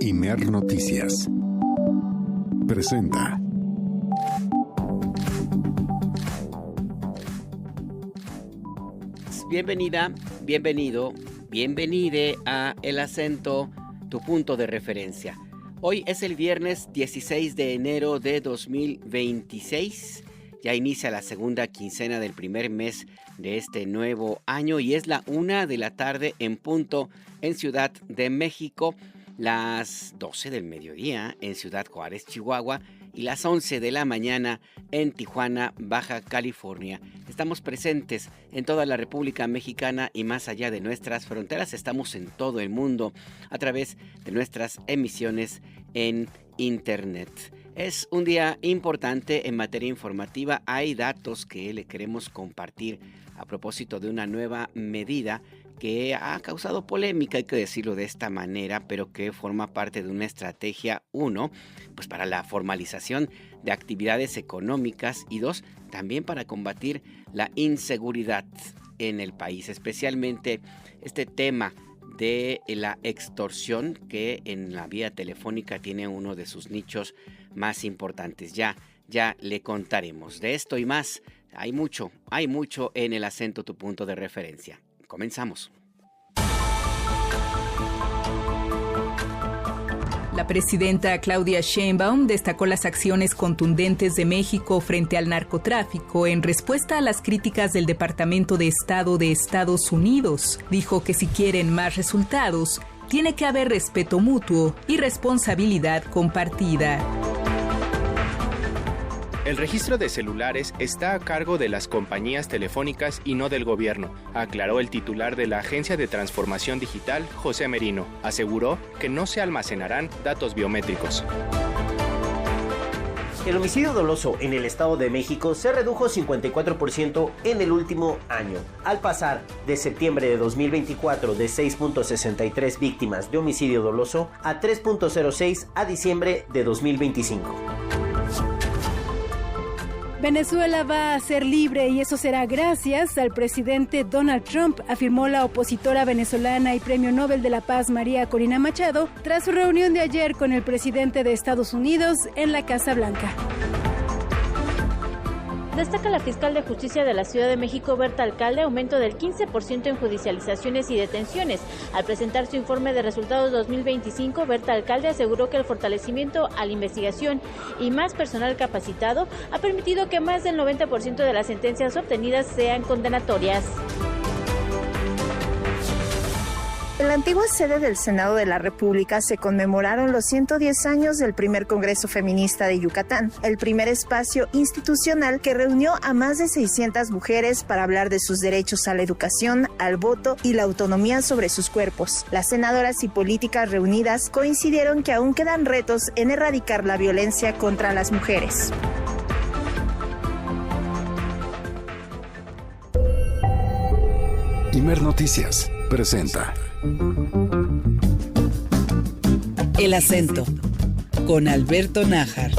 Imer Noticias presenta. Bienvenida, bienvenido, bienvenide a El Acento, tu punto de referencia. Hoy es el viernes 16 de enero de 2026. Ya inicia la segunda quincena del primer mes de este nuevo año y es la 1 de la tarde en punto en Ciudad de México, las 12 del mediodía en Ciudad Juárez, Chihuahua, y las 11 de la mañana en Tijuana, Baja California. Estamos presentes en toda la República Mexicana y más allá de nuestras fronteras. Estamos en todo el mundo a través de nuestras emisiones en Internet. Es un día importante en materia informativa. Hay datos que le queremos compartir a propósito de una nueva medida que ha causado polémica, hay que decirlo de esta manera, pero que forma parte de una estrategia, uno, pues para la formalización de actividades económicas y dos, también para combatir la inseguridad en el país, especialmente este tema de la extorsión que en la vía telefónica tiene uno de sus nichos más importantes. Ya le contaremos de esto y más. Hay mucho en El Acento, tu punto de referencia. Comenzamos. La presidenta Claudia Sheinbaum destacó las acciones contundentes de México frente al narcotráfico en respuesta a las críticas del Departamento de Estado de Estados Unidos. Dijo que si quieren más resultados, tiene que haber respeto mutuo y responsabilidad compartida. El registro de celulares está a cargo de las compañías telefónicas y no del gobierno, aclaró el titular de la Agencia de Transformación Digital, José Merino. Aseguró que no se almacenarán datos biométricos. El homicidio doloso en el Estado de México se redujo 54% en el último año, al pasar de septiembre de 2024 de 6.63 víctimas de homicidio doloso a 3.06 a diciembre de 2025. Venezuela va a ser libre y eso será gracias al presidente Donald Trump, afirmó la opositora venezolana y Premio Nobel de la Paz María Corina Machado tras su reunión de ayer con el presidente de Estados Unidos en la Casa Blanca. Destaca la fiscal de Justicia de la Ciudad de México, Berta Alcalde, aumento del 15% en judicializaciones y detenciones. Al presentar su informe de resultados 2025, Berta Alcalde aseguró que el fortalecimiento a la investigación y más personal capacitado ha permitido que más del 90% de las sentencias obtenidas sean condenatorias. En la antigua sede del Senado de la República se conmemoraron los 110 años del primer Congreso Feminista de Yucatán, el primer espacio institucional que reunió a más de 600 mujeres para hablar de sus derechos a la educación, al voto y la autonomía sobre sus cuerpos. Las senadoras y políticas reunidas coincidieron que aún quedan retos en erradicar la violencia contra las mujeres. Imer Noticias presenta El Acento, con Alberto Nájar.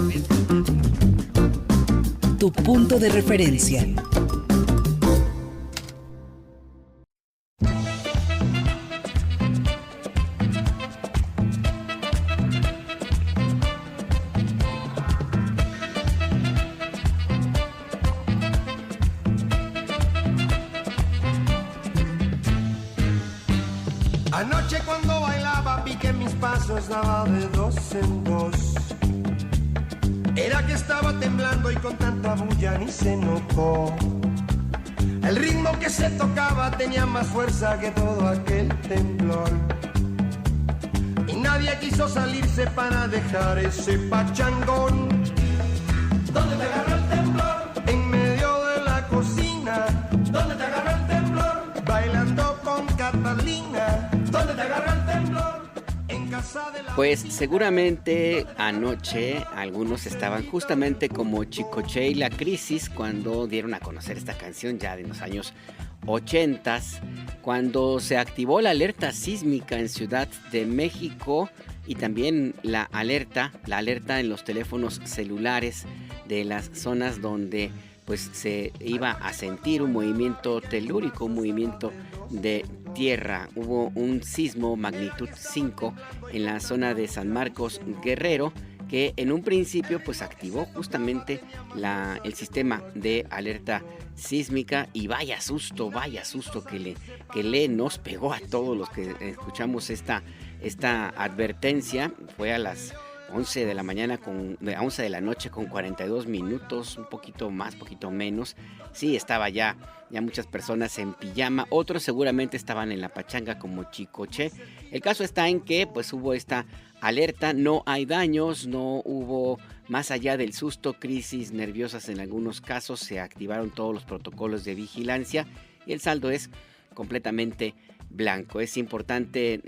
Tu punto de referencia. Anoche cuando bailaba vi que mis pasos daba de dos en dos. Era que estaba temblando y con tanta bulla ni se notó. El ritmo que se tocaba tenía más fuerza que todo aquel temblor. Y nadie quiso salirse para dejar ese pachangón. ¿Dónde te agarró el temblor? En medio de la cocina. ¿Dónde te agarró el temblor? Bailando con Catalina. ¿Dónde te agarró el temblor? En casa de la... Pues seguramente anoche algunos estaban justamente como Chicoche y La Crisis cuando dieron a conocer esta canción ya de los años 80, cuando se activó la alerta sísmica en Ciudad de México y también la alerta en los teléfonos celulares de las zonas donde pues se iba a sentir un movimiento telúrico, un movimiento de tierra. Hubo un sismo magnitud 5 en la zona de San Marcos, Guerrero, que en un principio pues activó justamente el sistema de alerta sísmica, y vaya susto que le nos pegó a todos los que escuchamos esta advertencia. Fue a las 11 de la mañana 11 de la noche con 42 minutos, un poquito más, poquito menos. Sí, estaba ya muchas personas en pijama, otros seguramente estaban en la pachanga como Chicoche. El caso está en que pues hubo esta alerta, no hay daños, no hubo, más allá del susto, crisis nerviosas en algunos casos, se activaron todos los protocolos de vigilancia y el saldo es completamente blanco. Es importante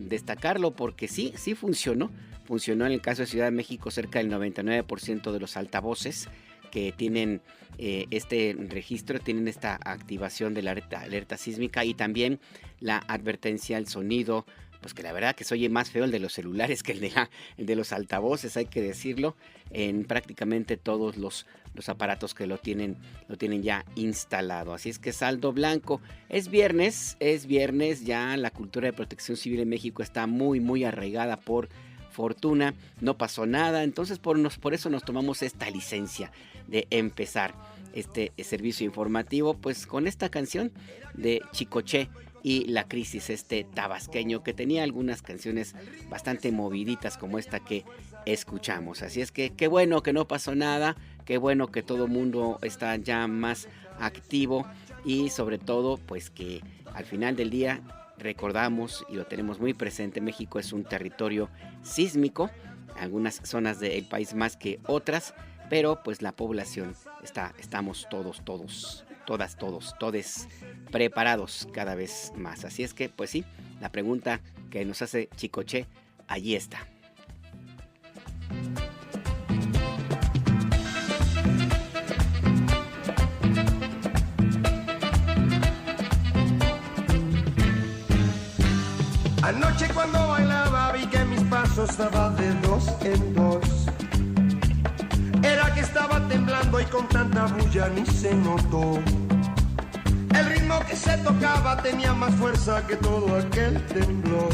destacarlo porque sí funcionó. Funcionó en el caso de Ciudad de México cerca del 99% de los altavoces que tienen este registro, tienen esta activación de la alerta sísmica, y también la advertencia, el sonido, pues que la verdad que se oye más feo el de los celulares que el de los altavoces, hay que decirlo, en prácticamente todos los aparatos que lo tienen ya instalado. Así es que saldo blanco. Es viernes, ya la cultura de protección civil en México está muy, muy arraigada por fortuna, no pasó nada, entonces por eso nos tomamos esta licencia de empezar este servicio informativo pues con esta canción de Chicoche y la crisis, tabasqueño que tenía algunas canciones bastante moviditas como esta que escuchamos. Así es que qué bueno que no pasó nada, qué bueno que todo el mundo está ya más activo, y sobre todo pues que al final del día recordamos y lo tenemos muy presente, México es un territorio sísmico, algunas zonas del país más que otras, pero pues la población estamos todos preparados cada vez más. Así es que pues sí, la pregunta que nos hace Chicoche, allí está. Anoche cuando bailaba vi que mis pasos daban de dos en dos. Era que estaba temblando y con tanta bulla ni se notó. El ritmo que se tocaba tenía más fuerza que todo aquel temblor.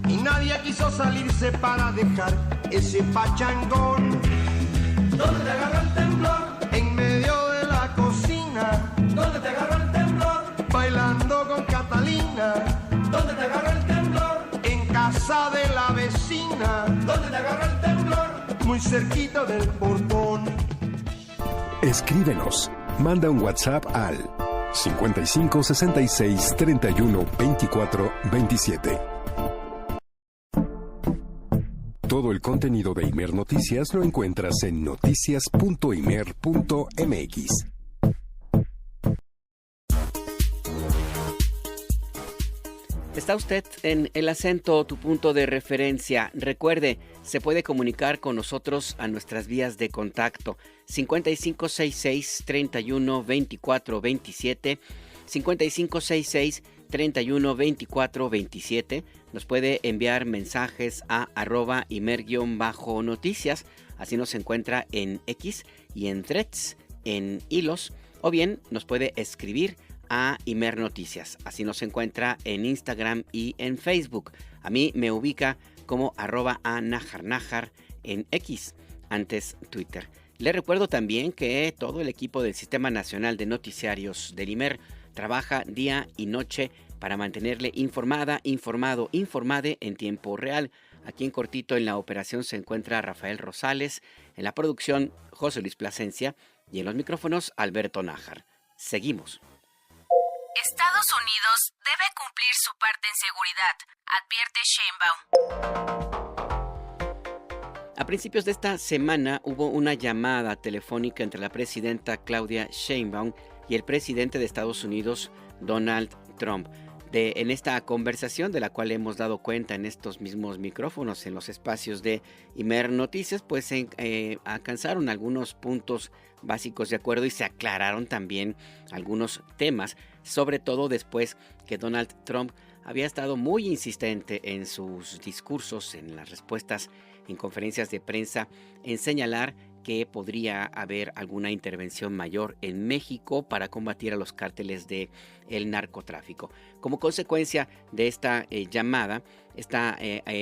Y nadie quiso salirse para dejar ese pachangón. ¿Dónde te agarró el temblor? En medio de la cocina. ¿Dónde te agarró el temblor? Bailando con Catalina. ¿Dónde te agarró el temblor? En casa de la vecina. ¿Dónde te agarró el temblor? Muy cerquita del portón. Escríbenos. Manda un WhatsApp al 55 66 31 24 27. Todo el contenido de Imer Noticias lo encuentras en noticias.imer.mx. Está usted en El Acento, tu punto de referencia. Recuerde, se puede comunicar con nosotros a nuestras vías de contacto 5566-312427, 5566-312427. Nos puede enviar mensajes a @imer_noticias, así nos encuentra en X y en Threads, en hilos, o bien nos puede escribir a Imer Noticias, así nos encuentra en Instagram y en Facebook. A mí me ubica como @anajarnajar en X, antes Twitter. Le recuerdo también que todo el equipo del Sistema Nacional de Noticiarios del Imer trabaja día y noche para mantenerle informada, informado, informade en tiempo real. Aquí en cortito en la operación se encuentra Rafael Rosales, en la producción José Luis Plasencia y en los micrófonos Alberto Nájar. Seguimos. Estados Unidos debe cumplir su parte en seguridad, advierte Sheinbaum. A principios de esta semana hubo una llamada telefónica entre la presidenta Claudia Sheinbaum y el presidente de Estados Unidos, Donald Trump. En esta conversación, de la cual hemos dado cuenta en estos mismos micrófonos, en los espacios de Imer Noticias, pues se alcanzaron algunos puntos básicos de acuerdo y se aclararon también algunos temas, sobre todo después que Donald Trump había estado muy insistente en sus discursos, en las respuestas en conferencias de prensa, en señalar que podría haber alguna intervención mayor en México para combatir a los cárteles del narcotráfico. Como consecuencia de esta llamada,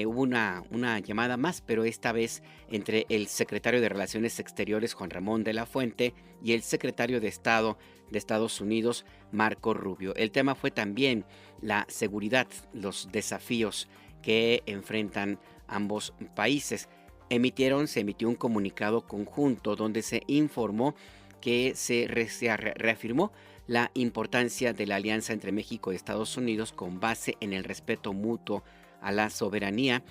hubo una llamada más, pero esta vez entre el secretario de Relaciones Exteriores, Juan Ramón de la Fuente, y el secretario de Estado de Estados Unidos, Marco Rubio. El tema fue también la seguridad, los desafíos que enfrentan ambos países. Se emitió un comunicado conjunto donde se informó que se reafirmó la importancia de la alianza entre México y Estados Unidos con base en el respeto mutuo a la soberanía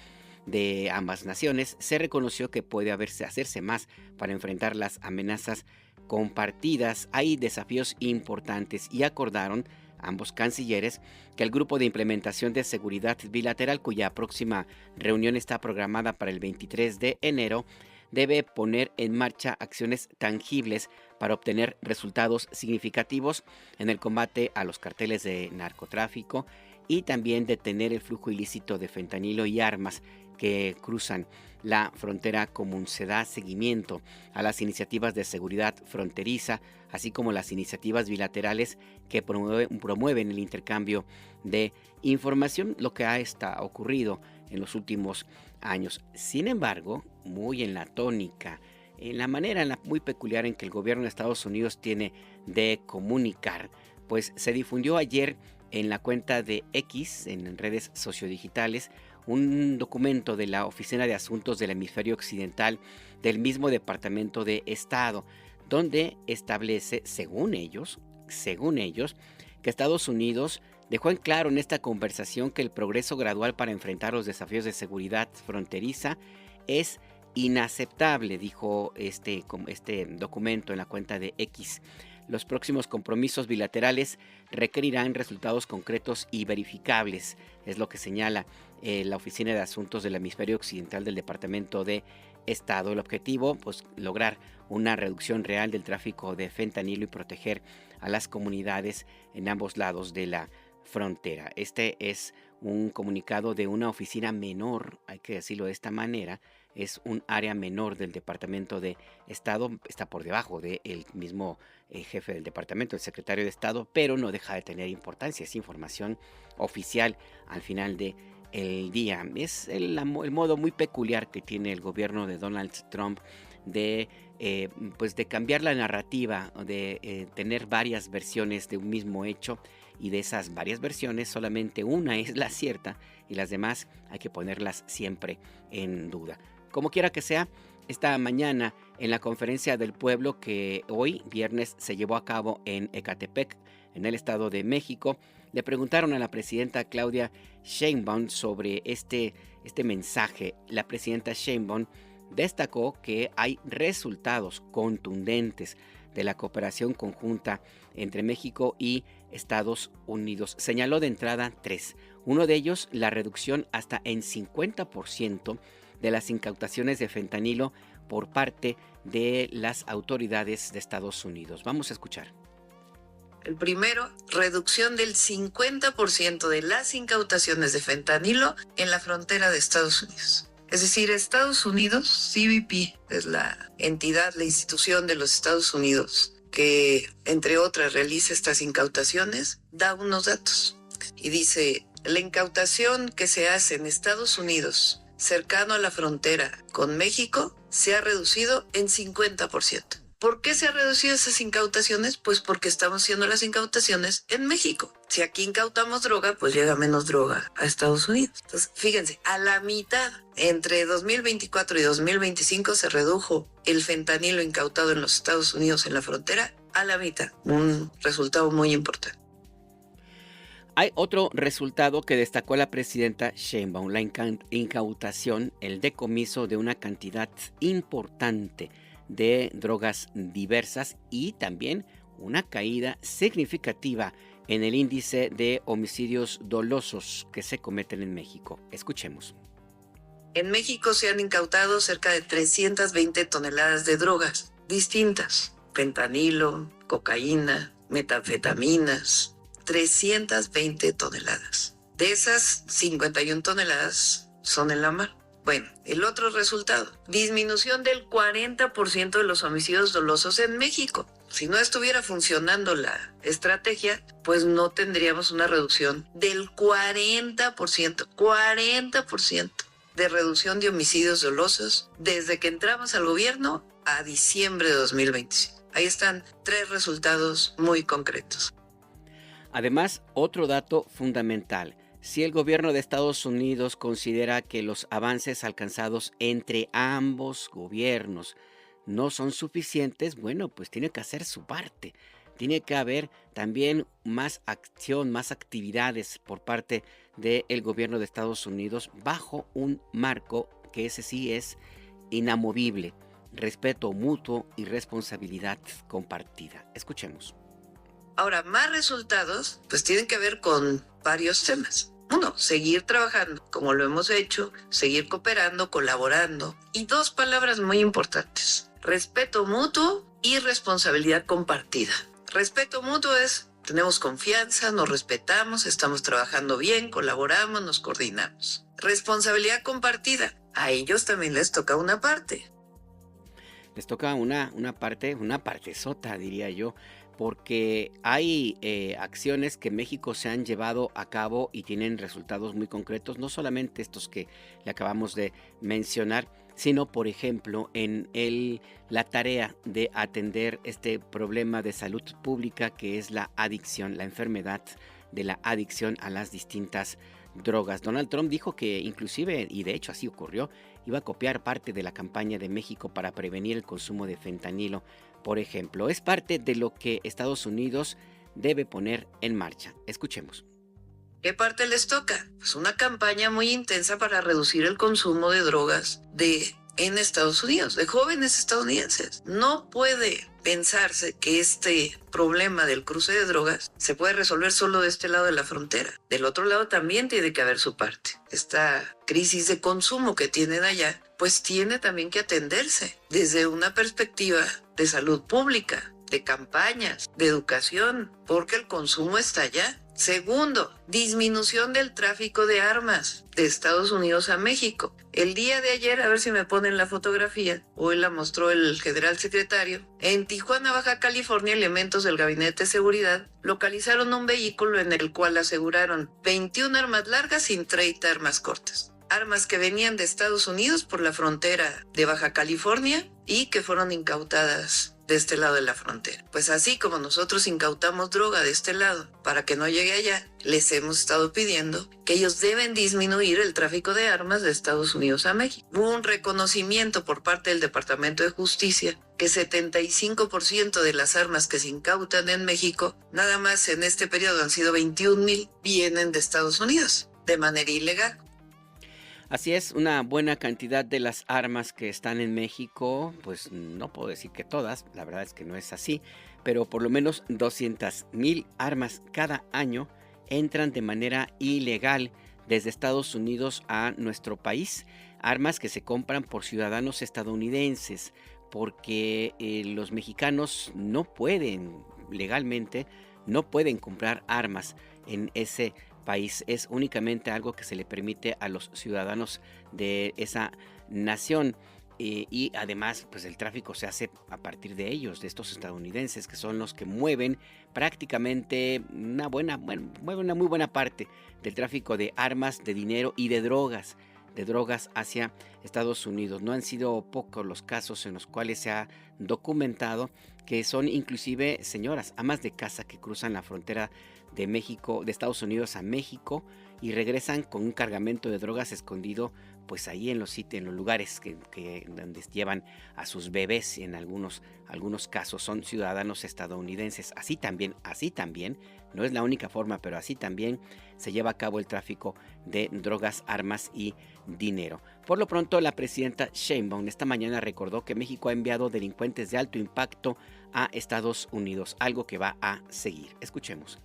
de ambas naciones. Se reconoció que puede hacerse más para enfrentar las amenazas compartidas. Hay desafíos importantes y acordaron ambos cancilleres que el grupo de implementación de seguridad bilateral, cuya próxima reunión está programada para el 23 de enero, debe poner en marcha acciones tangibles para obtener resultados significativos en el combate a los carteles de narcotráfico y también detener el flujo ilícito de fentanilo y armas que cruzan la frontera común. Se da seguimiento a las iniciativas de seguridad fronteriza, así como las iniciativas bilaterales que promueven el intercambio de información, lo que ha ocurrido en los últimos años. Sin embargo, muy en la tónica, en la manera muy peculiar en que el gobierno de Estados Unidos tiene de comunicar, pues se difundió ayer en la cuenta de X, en redes sociodigitales, un documento de la Oficina de Asuntos del Hemisferio Occidental del mismo Departamento de Estado, donde establece, según ellos, que Estados Unidos dejó en claro en esta conversación que el progreso gradual para enfrentar los desafíos de seguridad fronteriza es inaceptable, dijo este documento en la cuenta de X. Los próximos compromisos bilaterales requerirán resultados concretos y verificables, es lo que señala la Oficina de Asuntos del Hemisferio Occidental del Departamento de Estado. El objetivo, pues, lograr una reducción real del tráfico de fentanilo y proteger a las comunidades en ambos lados de la frontera. Este es un comunicado de una oficina menor, hay que decirlo de esta manera, es un área menor del Departamento de Estado, está por debajo del mismo jefe del departamento, el secretario de Estado, pero no deja de tener importancia, es información oficial al final del día. Es el modo muy peculiar que tiene el gobierno de Donald Trump de cambiar la narrativa, de tener varias versiones de un mismo hecho, y de esas varias versiones solamente una es la cierta y las demás hay que ponerlas siempre en duda. Como quiera que sea, esta mañana en la Conferencia del Pueblo que hoy, viernes, se llevó a cabo en Ecatepec, en el Estado de México, le preguntaron a la presidenta Claudia Sheinbaum sobre este mensaje. La presidenta Sheinbaum destacó que hay resultados contundentes de la cooperación conjunta entre México y Estados Unidos. Señaló de entrada 3. Uno de ellos, la reducción hasta en 50% de las incautaciones de fentanilo por parte de las autoridades de Estados Unidos. Vamos a escuchar. El primero, reducción del 50% de las incautaciones de fentanilo en la frontera de Estados Unidos. Es decir, Estados Unidos, CBP, es la entidad, la institución de los Estados Unidos que, entre otras, realiza estas incautaciones, da unos datos y dice, la incautación que se hace en Estados Unidos, cercano a la frontera con México, se ha reducido en 50%. ¿Por qué se han reducido esas incautaciones? Pues porque estamos haciendo las incautaciones en México. Si aquí incautamos droga, pues llega menos droga a Estados Unidos. Entonces, fíjense, a la mitad, entre 2024 y 2025 se redujo el fentanilo incautado en los Estados Unidos en la frontera a la mitad. Un resultado muy importante. Hay otro resultado que destacó la presidenta Sheinbaum, la incautación, el decomiso de una cantidad importante de drogas diversas y también una caída significativa en el índice de homicidios dolosos que se cometen en México. Escuchemos. En México se han incautado cerca de 320 toneladas de drogas distintas. Fentanilo, cocaína, metanfetaminas, 320 toneladas. De esas, 51 toneladas son en la mar. Bueno, el otro resultado, disminución del 40% de los homicidios dolosos en México. Si no estuviera funcionando la estrategia, pues no tendríamos una reducción del 40% de reducción de homicidios dolosos desde que entramos al gobierno a diciembre de 2025. Ahí están 3 resultados muy concretos. Además, otro dato fundamental. Si el gobierno de Estados Unidos considera que los avances alcanzados entre ambos gobiernos no son suficientes, bueno, pues tiene que hacer su parte. Tiene que haber también más acción, más actividades por parte del gobierno de Estados Unidos bajo un marco que ese sí es inamovible: respeto mutuo y responsabilidad compartida. Escuchemos. Ahora, más resultados, pues tienen que ver con varios temas. 1, seguir trabajando como lo hemos hecho, seguir cooperando, colaborando. Y 2 palabras muy importantes: respeto mutuo y responsabilidad compartida. Respeto mutuo es, tenemos confianza, nos respetamos, estamos trabajando bien, colaboramos, nos coordinamos. Responsabilidad compartida, a ellos también les toca una parte. Les toca una partezota, diría yo, porque hay acciones que México se han llevado a cabo y tienen resultados muy concretos, no solamente estos que le acabamos de mencionar, sino, por ejemplo, en la tarea de atender este problema de salud pública que es la adicción, la enfermedad de la adicción a las distintas drogas. Donald Trump dijo que inclusive, y de hecho así ocurrió, iba a copiar parte de la campaña de México para prevenir el consumo de fentanilo, por ejemplo. Es parte de lo que Estados Unidos debe poner en marcha. Escuchemos. ¿Qué parte les toca? Pues una campaña muy intensa para reducir el consumo de drogas en Estados Unidos, de jóvenes estadounidenses. No puede pensarse que este problema del cruce de drogas se puede resolver solo de este lado de la frontera. Del otro lado también tiene que haber su parte. Esta crisis de consumo que tienen allá, pues tiene también que atenderse desde una perspectiva de salud pública, de campañas, de educación, porque el consumo está allá. Segundo, disminución del tráfico de armas de Estados Unidos a México. El día de ayer, a ver si me ponen la fotografía, hoy la mostró el general secretario, en Tijuana, Baja California, elementos del Gabinete de Seguridad localizaron un vehículo en el cual aseguraron 21 armas largas y 30 armas cortas. Armas que venían de Estados Unidos por la frontera de Baja California y que fueron incautadas de este lado de la frontera. Pues así como nosotros incautamos droga de este lado para que no llegue allá, les hemos estado pidiendo que ellos deben disminuir el tráfico de armas de Estados Unidos a México. Hubo un reconocimiento por parte del Departamento de Justicia que 75% de las armas que se incautan en México, nada más en este periodo han sido 21,000, vienen de Estados Unidos de manera ilegal. Así es, una buena cantidad de las armas que están en México, pues no puedo decir que todas, la verdad es que no es así, pero por lo menos 200,000 armas cada año entran de manera ilegal desde Estados Unidos a nuestro país. Armas que se compran por ciudadanos estadounidenses, porque los mexicanos no pueden, legalmente, no pueden comprar armas en ese país. Es únicamente algo que se le permite a los ciudadanos de esa nación. Y además, pues el tráfico se hace a partir de ellos, de estos estadounidenses, que son los que mueven prácticamente mueven una muy buena parte del tráfico de armas, de dinero y de drogas hacia Estados Unidos. No han sido pocos los casos en los cuales se ha documentado que son inclusive señoras, amas de casa, que cruzan la frontera de México, de Estados Unidos a México, y regresan con un cargamento de drogas escondido pues ahí en los sitios, en los lugares donde llevan a sus bebés. En algunos casos son ciudadanos estadounidenses. Así también, no es la única forma, pero así también se lleva a cabo el tráfico de drogas, armas y dinero. Por lo pronto, la presidenta Sheinbaum esta mañana recordó que México ha enviado delincuentes de alto impacto a Estados Unidos, algo que va a seguir. Escuchemos.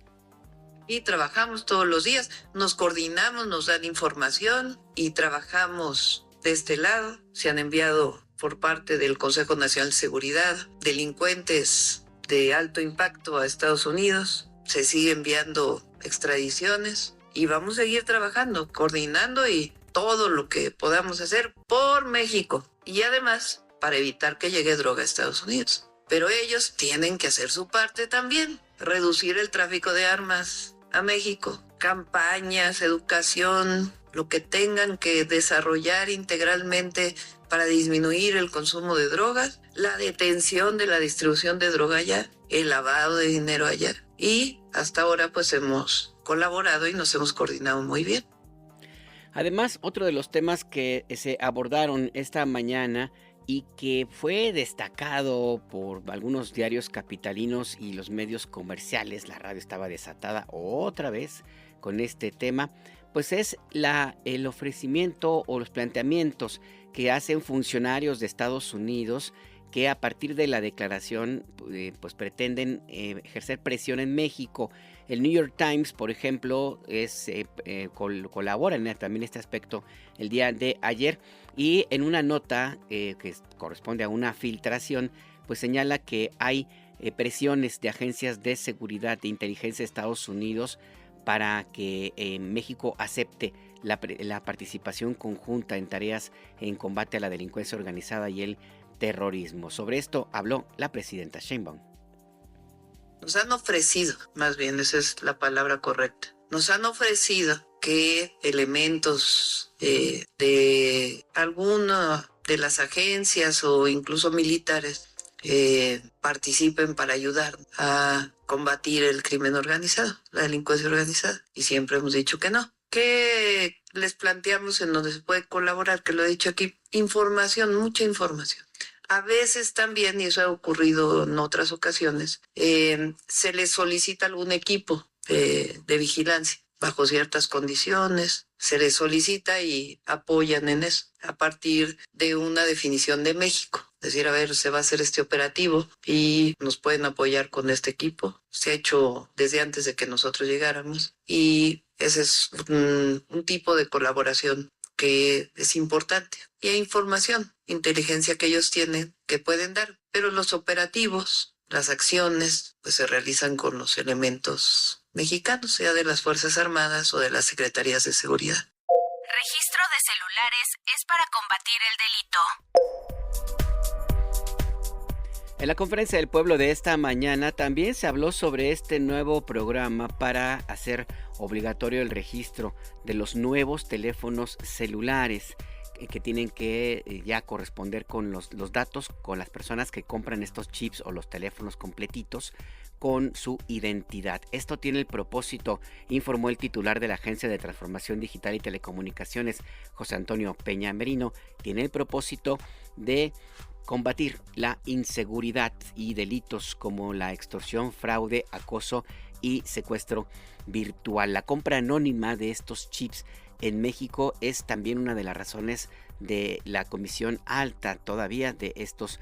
Y trabajamos todos los días, nos coordinamos, nos dan información y trabajamos de este lado. Se han enviado por parte del Consejo Nacional de Seguridad delincuentes de alto impacto a Estados Unidos. Se sigue enviando extradiciones y vamos a seguir trabajando, coordinando y todo lo que podamos hacer por México y además para evitar que llegue droga a Estados Unidos. Pero ellos tienen que hacer su parte también, reducir el tráfico de armas a México, campañas, educación, lo que tengan que desarrollar integralmente para disminuir el consumo de drogas, la detención de la distribución de droga allá, el lavado de dinero allá. Y hasta ahora pues hemos colaborado y nos hemos coordinado muy bien. Además, otro de los temas que se abordaron esta mañana y que fue destacado por algunos diarios capitalinos y los medios comerciales, la radio estaba desatada otra vez con este tema, pues es el ofrecimiento o los planteamientos que hacen funcionarios de Estados Unidos que a partir de la declaración pues pretenden ejercer presión en México. El New York Times, por ejemplo, colabora en también este aspecto el día de ayer y en una nota que corresponde a una filtración, pues señala que hay presiones de agencias de seguridad de inteligencia de Estados Unidos para que México acepte la participación conjunta en tareas en combate a la delincuencia organizada y el terrorismo. Sobre esto habló la presidenta Sheinbaum. Nos han ofrecido, más bien esa es la palabra correcta, nos han ofrecido que elementos de alguna de las agencias o incluso militares participen para ayudar a combatir el crimen organizado, la delincuencia organizada. Y siempre hemos dicho que no. ¿Qué les planteamos en donde se puede colaborar? Que lo he dicho aquí, información, mucha información. A veces también, y eso ha ocurrido en otras ocasiones, se les solicita algún equipo de vigilancia bajo ciertas condiciones, se les solicita y apoyan en eso a partir de una definición de México. Es decir, a ver, se va a hacer este operativo y nos pueden apoyar con este equipo. Se ha hecho desde antes de que nosotros llegáramos y ese es un tipo de colaboración que es importante. Y hay información, inteligencia que ellos tienen que pueden dar, pero los operativos, las acciones, pues se realizan con los elementos mexicanos, sea de las Fuerzas Armadas o de las Secretarías de Seguridad. Registro de celulares es para combatir el delito. En la conferencia del pueblo de esta mañana también se habló sobre este nuevo programa para hacer obligatorio el registro de los nuevos teléfonos celulares que tienen que ya corresponder con los datos con las personas que compran estos chips o los teléfonos completitos con su identidad. Esto tiene el propósito, informó el titular de la Agencia de Transformación Digital y Telecomunicaciones, José Antonio Peña Merino, tiene el propósito de combatir la inseguridad y delitos como la extorsión, fraude, acoso y secuestro virtual. La compra anónima de estos chips en México es también una de las razones de la comisión alta todavía de estos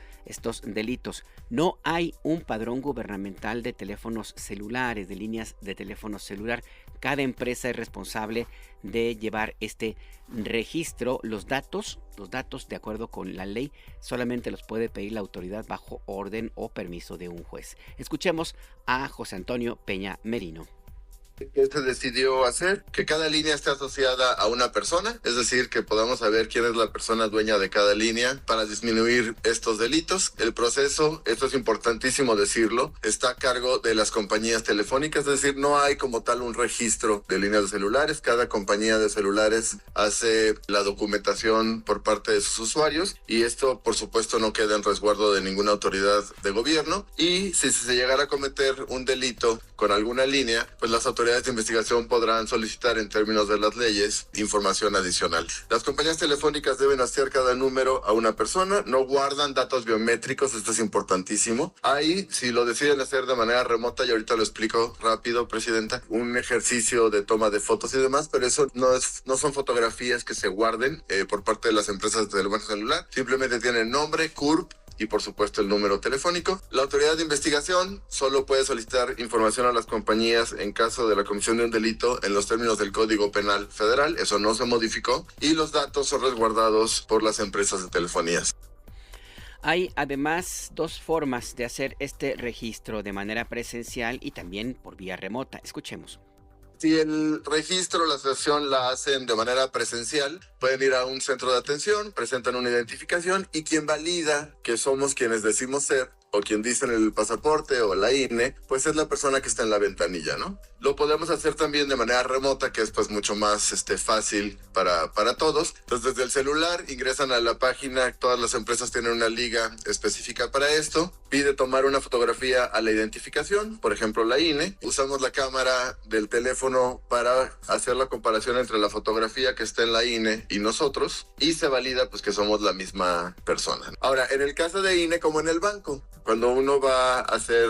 delitos. No hay un padrón gubernamental de teléfonos celulares, de líneas de teléfono celular. Cada empresa es responsable de llevar este registro. Los datos de acuerdo con la ley solamente los puede pedir la autoridad bajo orden o permiso de un juez. Escuchemos a José Antonio Peña Merino. ¿Qué se decidió hacer? Que cada línea esté asociada a una persona, es decir, que podamos saber quién es la persona dueña de cada línea para disminuir estos delitos. El proceso, esto es importantísimo decirlo, está a cargo de las compañías telefónicas, es decir, no hay como tal un registro de líneas de celulares. Cada compañía de celulares hace la documentación por parte de sus usuarios y esto, por supuesto, no queda en resguardo de ninguna autoridad de gobierno. Y si se llegara a cometer un delito con alguna línea, pues las autoridades de investigación podrán solicitar en términos de las leyes información adicional. Las compañías telefónicas deben hacer cada número a una persona, no guardan datos biométricos, esto es importantísimo. Ahí, si lo deciden hacer de manera remota, y ahorita lo explico rápido, Presidenta, un ejercicio de toma de fotos y demás, pero eso no son fotografías que se guarden por parte de las empresas de teléfono celular, simplemente tienen nombre, CURP, y por supuesto el número telefónico. La autoridad de investigación solo puede solicitar información a las compañías en caso de la comisión de un delito en los términos del Código Penal Federal, eso no se modificó, y los datos son resguardados por las empresas de telefonías. Hay además dos formas de hacer este registro, de manera presencial y también por vía remota. Escuchemos. Si el registro, la asociación la hacen de manera presencial, pueden ir a un centro de atención, presentan una identificación y quien valida que somos quienes decimos ser, o quien dice en el pasaporte o la INE, pues es la persona que está en la ventanilla, ¿no? Lo podemos hacer también de manera remota, que es pues mucho más fácil para todos. Entonces desde el celular ingresan a la página, todas las empresas tienen una liga específica para esto, pide tomar una fotografía a la identificación, por ejemplo la INE, usamos la cámara del teléfono para hacer la comparación entre la fotografía que está en la INE y nosotros, y se valida pues que somos la misma persona. Ahora, en el caso de INE, como en el banco, cuando uno va a hacer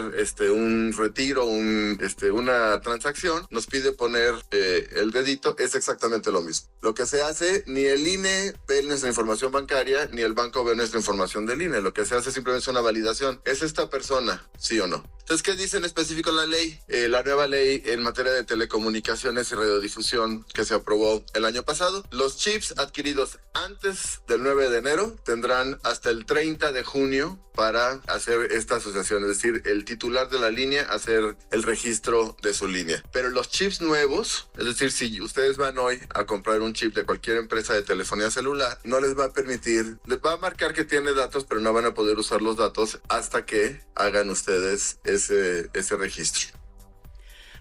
un retiro, una transacción, nos pide poner el dedito, es exactamente lo mismo. Lo que se hace, ni el INE ve nuestra información bancaria, ni el banco ve nuestra información del INE. Lo que se hace simplemente es una validación. ¿Es esta persona, sí o no? Entonces, ¿qué dice en específico la ley? La nueva ley en materia de telecomunicaciones y radiodifusión que se aprobó el año pasado. Los chips adquiridos antes del 9 de enero tendrán hasta el 30 de junio para hacer esta asociación, es decir, el titular de la línea hacer el registro de su línea. Pero los chips nuevos, es decir, si ustedes van hoy a comprar un chip de cualquier empresa de telefonía celular, no les va a permitir, les va a marcar que tiene datos, pero no van a poder usar los datos hasta que hagan ustedes ese registro.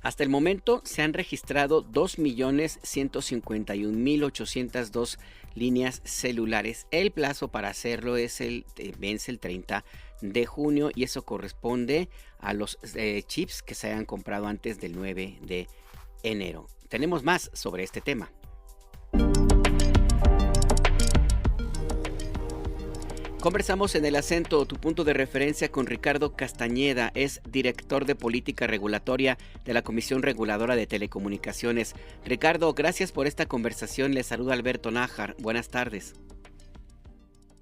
Hasta el momento se han registrado 2.151.802 líneas celulares. El plazo para hacerlo vence el 30 de junio y eso corresponde a los chips que se hayan comprado antes del 9 de enero. Tenemos más sobre este tema. Conversamos en El Acento, tu punto de referencia, con Ricardo Castañeda, es director de política regulatoria de la Comisión Reguladora de Telecomunicaciones. Ricardo, gracias por esta conversación. Le saluda Alberto Nájar. Buenas tardes.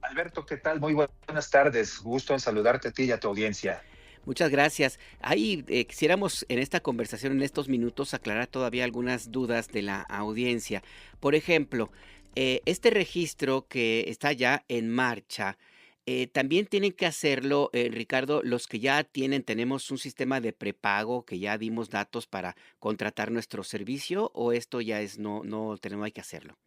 Alberto, ¿qué tal? Muy buenas tardes. Gusto en saludarte a ti y a tu audiencia. Muchas gracias. Ahí quisiéramos en esta conversación, en estos minutos, aclarar todavía algunas dudas de la audiencia. Por ejemplo, este registro que está ya en marcha, también tienen que hacerlo, Ricardo, los que ya tenemos un sistema de prepago, que ya dimos datos para contratar nuestro servicio, o esto ya no hay que hacerlo.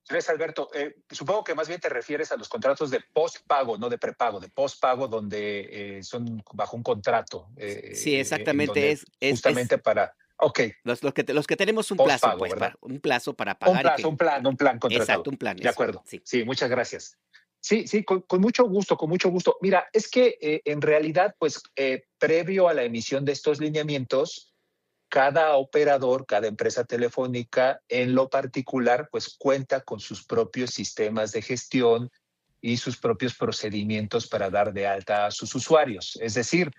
¿Ves, Alberto? Supongo que más bien te refieres a los contratos de postpago, no de prepago, de postpago, donde son bajo un contrato. Sí, exactamente. Justamente para... Okay. Los que tenemos un plazo, pues, un plazo para pagar. Un plan contratado. Exacto, un plan. De acuerdo. Sí, muchas gracias. Sí, con mucho gusto, con mucho gusto. Mira, es que en realidad, pues, previo a la emisión de estos lineamientos, cada operador, cada empresa telefónica, en lo particular, pues cuenta con sus propios sistemas de gestión y sus propios procedimientos para dar de alta a sus usuarios. Es decir,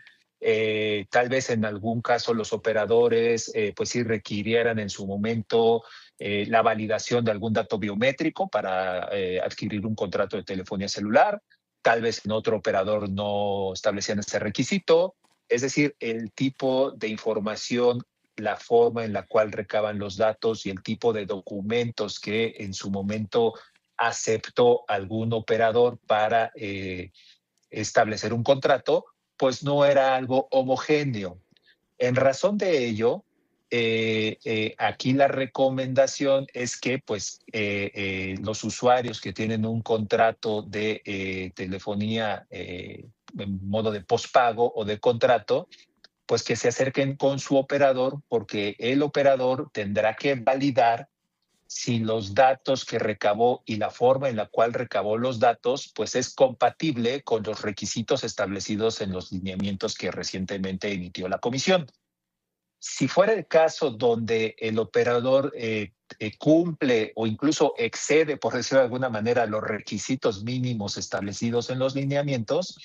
tal vez en algún caso los operadores pues sí requirieran en su momento la validación de algún dato biométrico para adquirir un contrato de telefonía celular. Tal vez en otro operador no establecían este requisito. Es decir, el tipo de información, la forma en la cual recaban los datos y el tipo de documentos que en su momento aceptó algún operador para establecer un contrato, pues no era algo homogéneo. En razón de ello, aquí la recomendación es que pues, los usuarios que tienen un contrato de telefonía en modo de postpago o de contrato, pues que se acerquen con su operador, porque el operador tendrá que validar si los datos que recabó y la forma en la cual recabó los datos, pues es compatible con los requisitos establecidos en los lineamientos que recientemente emitió la Comisión. Si fuera el caso donde el operador cumple o incluso excede, por decirlo de alguna manera, los requisitos mínimos establecidos en los lineamientos,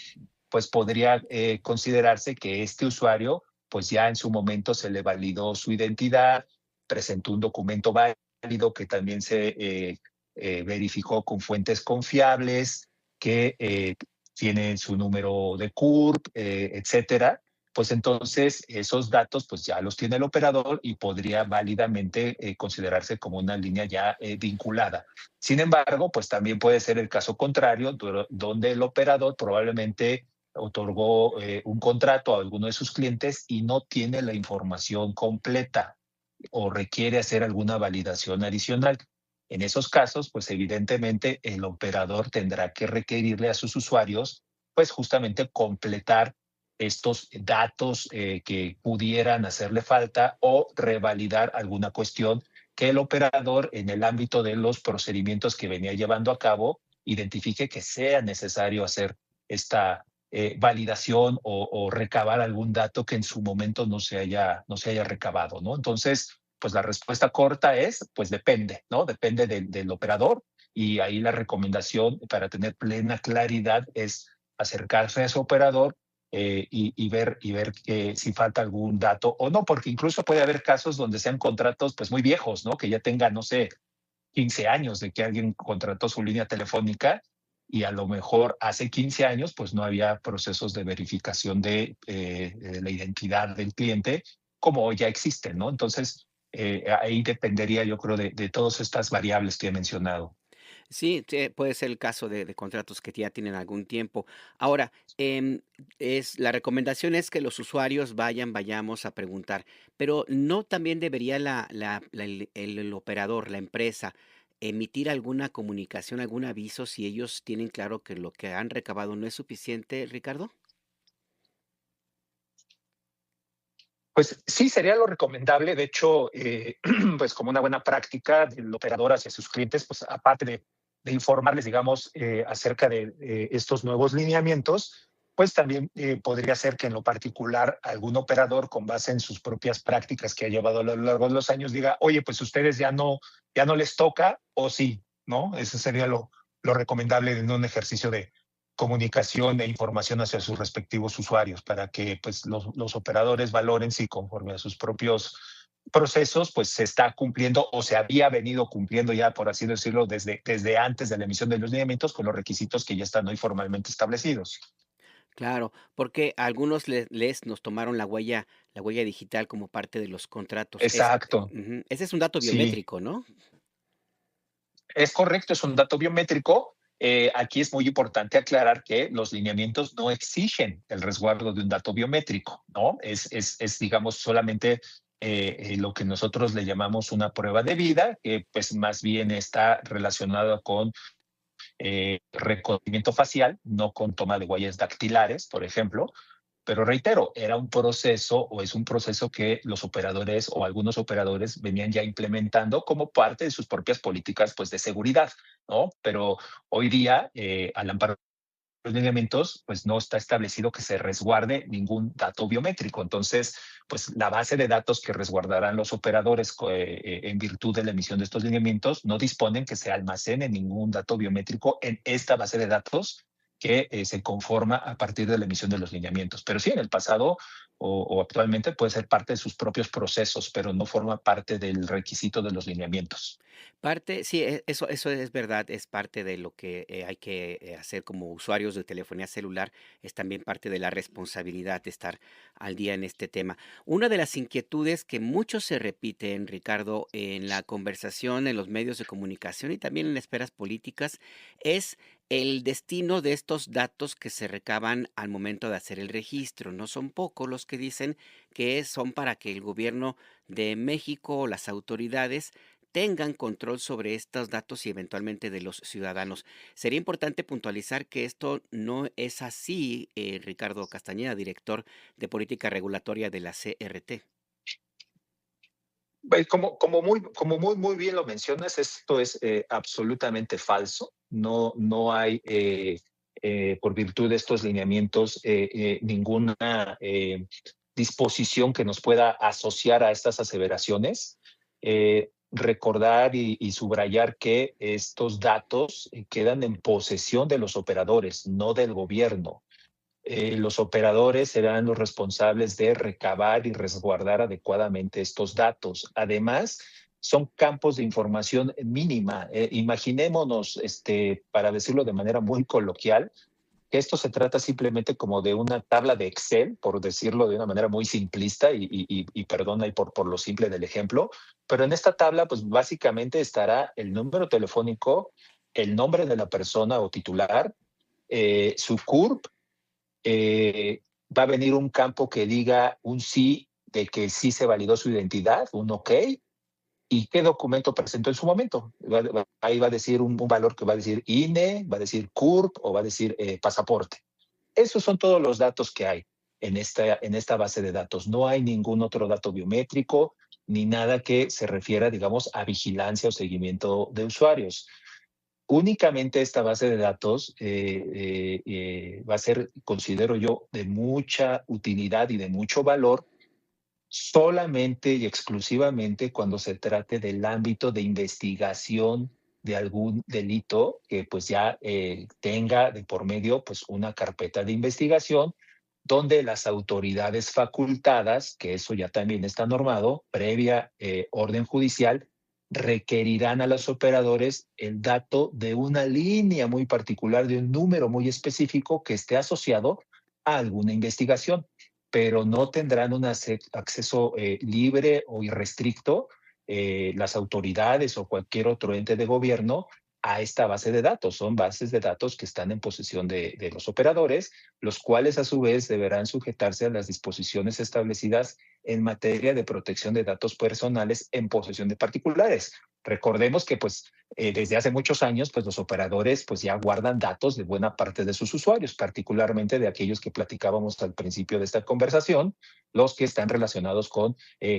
pues podría considerarse que este usuario, pues ya en su momento se le validó su identidad, presentó un documento válido que también se verificó con fuentes confiables, que tiene su número de CURP, etcétera. Pues entonces esos datos pues ya los tiene el operador y podría válidamente considerarse como una línea ya vinculada. Sin embargo, pues también puede ser el caso contrario, donde el operador probablemente otorgó un contrato a alguno de sus clientes y no tiene la información completa. o requiere hacer alguna validación adicional. En esos casos, pues evidentemente el operador tendrá que requerirle a sus usuarios, pues justamente completar estos datos que pudieran hacerle falta o revalidar alguna cuestión que el operador, en el ámbito de los procedimientos que venía llevando a cabo, identifique que sea necesario hacer esta validación o recabar algún dato que en su momento no se haya recabado, ¿no? Entonces, pues la respuesta corta es, pues depende, ¿no? Depende del operador, y ahí la recomendación para tener plena claridad es acercarse a ese operador y ver que si falta algún dato o no, porque incluso puede haber casos donde sean contratos pues muy viejos, ¿no? Que ya tengan, no sé, 15 años de que alguien contrató su línea telefónica, y a lo mejor hace 15 años pues no había procesos de verificación de la identidad del cliente como hoy ya existen, ¿no? Entonces, ahí dependería, yo creo, de todas estas variables que he mencionado. Sí, puede ser el caso de contratos que ya tienen algún tiempo. Ahora, la recomendación es que los usuarios vayamos a preguntar, pero ¿no también debería el operador, la empresa, emitir alguna comunicación, algún aviso si ellos tienen claro que lo que han recabado no es suficiente, Ricardo? Pues sí, sería lo recomendable. De hecho, pues como una buena práctica del operador hacia sus clientes, pues aparte de informarles, digamos, acerca de estos nuevos lineamientos, pues también podría ser que en lo particular algún operador, con base en sus propias prácticas que ha llevado a lo largo de los años, diga, oye, pues ustedes ya no les toca, o sí, ¿no? Ese sería lo recomendable en un ejercicio de comunicación e información hacia sus respectivos usuarios, para que pues los operadores valoren si conforme a sus propios procesos pues se está cumpliendo o se había venido cumpliendo ya, por así decirlo, desde antes de la emisión de los lineamientos, con los requisitos que ya están hoy formalmente establecidos. Claro, porque algunos nos tomaron la huella digital como parte de los contratos. Exacto, Ujú, ese es un dato sí. biométrico, ¿no? Es correcto, es un dato biométrico. Aquí es muy importante aclarar que los lineamientos no exigen el resguardo de un dato biométrico, ¿no? Digamos, solamente lo que nosotros le llamamos una prueba de vida, que pues más bien está relacionado con reconocimiento facial, no con toma de huellas dactilares, por ejemplo. Pero reitero, era un proceso o es un proceso que los operadores o algunos operadores venían ya implementando como parte de sus propias políticas pues, de seguridad, ¿no? Pero hoy día, al amparo de los lineamientos, pues no está establecido que se resguarde ningún dato biométrico. Entonces, pues la base de datos que resguardarán los operadores en virtud de la emisión de estos lineamientos no disponen que se almacene ningún dato biométrico en esta base de datos que se conforma a partir de la emisión de los lineamientos. Pero sí, en el pasado o actualmente puede ser parte de sus propios procesos, pero no forma parte del requisito de los lineamientos. Sí, eso es verdad, es parte de lo que hay que hacer como usuarios de telefonía celular, es también parte de la responsabilidad de estar al día en este tema. Una de las inquietudes que mucho se repiten, Ricardo, en la conversación, en los medios de comunicación y también en esferas políticas, es el destino de estos datos que se recaban al momento de hacer el registro. No son pocos los que dicen que son para que el gobierno de México o las autoridades tengan control sobre estos datos y eventualmente de los ciudadanos. Sería importante puntualizar que esto no es así, Ricardo Castañeda, director de política regulatoria de la CRT. Pues, muy bien lo mencionas, esto es absolutamente falso. No hay, por virtud de estos lineamientos, ninguna disposición que nos pueda asociar a estas aseveraciones. Recordar y subrayar que estos datos quedan en posesión de los operadores, no del gobierno. Los operadores serán los responsables de recabar y resguardar adecuadamente estos datos. Además, son campos de información mínima. Imaginémonos, para decirlo de manera muy coloquial, que esto se trata simplemente como de una tabla de Excel, por decirlo de una manera muy simplista, y perdona ahí por lo simple del ejemplo, pero en esta tabla pues básicamente estará el número telefónico, el nombre de la persona o titular, su CURP, va a venir un campo que diga un sí de que sí se validó su identidad, un OK, y qué documento presentó en su momento. Ahí va a decir un valor que va a decir INE, va a decir CURP o va a decir pasaporte. Esos son todos los datos que hay en esta base de datos. No hay ningún otro dato biométrico ni nada que se refiera, digamos, a vigilancia o seguimiento de usuarios. Únicamente esta base de datos va a ser, considero yo, de mucha utilidad y de mucho valor solamente y exclusivamente cuando se trate del ámbito de investigación de algún delito que pues ya tenga de por medio pues una carpeta de investigación donde las autoridades facultadas, que eso ya también está normado, previa orden judicial, requerirán a los operadores el dato de una línea muy particular, de un número muy específico que esté asociado a alguna investigación, pero no tendrán un acceso libre o irrestricto las autoridades o cualquier otro ente de gobierno a esta base de datos. Son bases de datos que están en posesión de los operadores, los cuales a su vez deberán sujetarse a las disposiciones establecidas en materia de protección de datos personales en posesión de particulares. Recordemos que pues desde hace muchos años pues los operadores pues ya guardan datos de buena parte de sus usuarios, particularmente de aquellos que platicábamos al principio de esta conversación, los que están relacionados con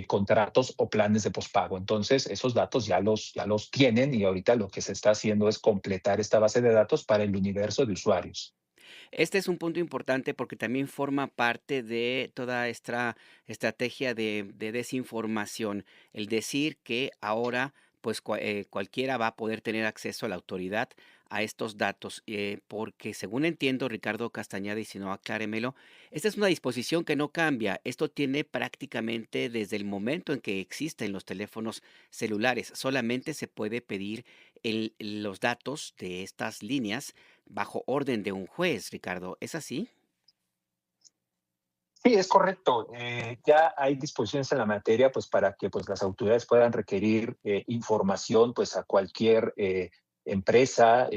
contratos o planes de pospago. Entonces esos datos ya los tienen y ahorita lo que se está haciendo es completar esta base de datos para el universo de usuarios. Este es un punto importante porque también forma parte de toda esta estrategia de desinformación, el decir que ahora pues cualquiera va a poder tener acceso a la autoridad a estos datos, porque según entiendo, Ricardo Castañeda, y si no, acláremelo, esta es una disposición que no cambia. Esto tiene prácticamente desde el momento en que existen los teléfonos celulares. Solamente se puede pedir los datos de estas líneas bajo orden de un juez, Ricardo. ¿Es así? Sí, es correcto. Ya hay disposiciones en la materia pues, para que pues, las autoridades puedan requerir información pues, a cualquier empresa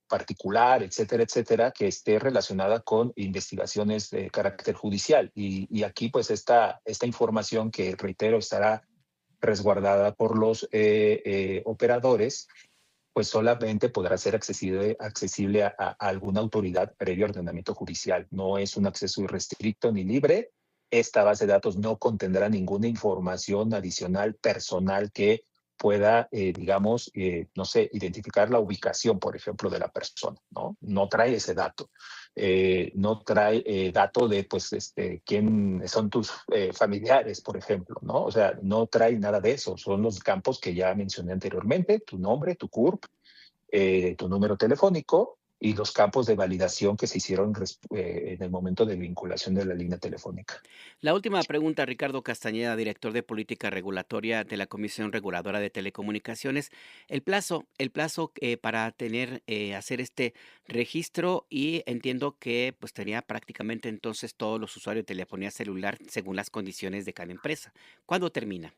particular, etcétera, que esté relacionada con investigaciones de carácter judicial. Y aquí pues esta información que, reitero, estará resguardada por los operadores, pues solamente podrá ser accesible a alguna autoridad previo ordenamiento judicial. No es un acceso irrestricto ni libre. Esta base de datos no contendrá ninguna información adicional personal que pueda, digamos, no sé, identificar la ubicación, por ejemplo, de la persona, ¿no? No trae ese dato. No trae dato de, pues, quién son tus familiares, por ejemplo, ¿no? O sea, no trae nada de eso. Son los campos que ya mencioné anteriormente: tu nombre, tu CURP, tu número telefónico y los campos de validación que se hicieron en el momento de vinculación de la línea telefónica. La última pregunta, Ricardo Castañeda, director de Política Regulatoria de la Comisión Reguladora de Telecomunicaciones. El plazo para hacer este registro, y entiendo que pues tenía prácticamente entonces todos los usuarios de telefonía celular según las condiciones de cada empresa. ¿Cuándo termina?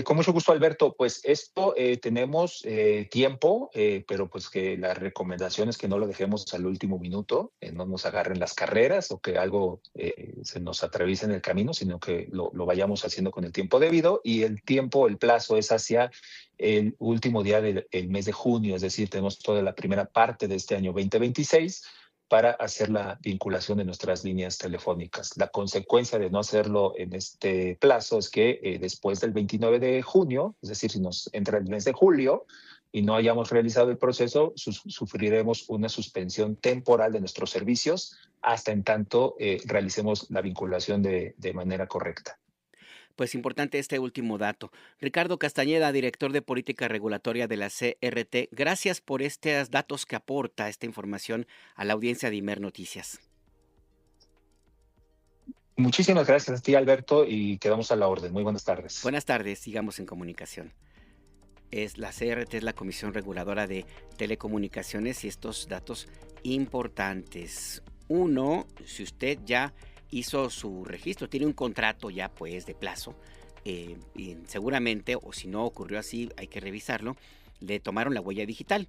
Con mucho gusto, Alberto. Pues esto tenemos tiempo, pero pues que la recomendación es que no lo dejemos al último minuto, no nos agarren las carreras o que algo se nos atraviese en el camino, sino que lo vayamos haciendo con el tiempo debido. Y el plazo es hacia el último día del mes de junio, es decir, tenemos toda la primera parte de este año 2026 para hacer la vinculación de nuestras líneas telefónicas. La consecuencia de no hacerlo en este plazo es que después del 29 de junio, es decir, si nos entra el mes de julio y no hayamos realizado el proceso, sufriremos una suspensión temporal de nuestros servicios hasta en tanto realicemos la vinculación de manera correcta. Pues importante este último dato. Ricardo Castañeda, director de Política Regulatoria de la CRT, gracias por estos datos que aporta esta información a la audiencia de Imer Noticias. Muchísimas gracias a ti, Alberto, y quedamos a la orden. Muy buenas tardes. Buenas tardes, sigamos en comunicación. La CRT es la Comisión Reguladora de Telecomunicaciones, y estos datos importantes. Uno, si usted ya hizo su registro, tiene un contrato ya pues de plazo, y seguramente, o si no ocurrió así, hay que revisarlo, le tomaron la huella digital,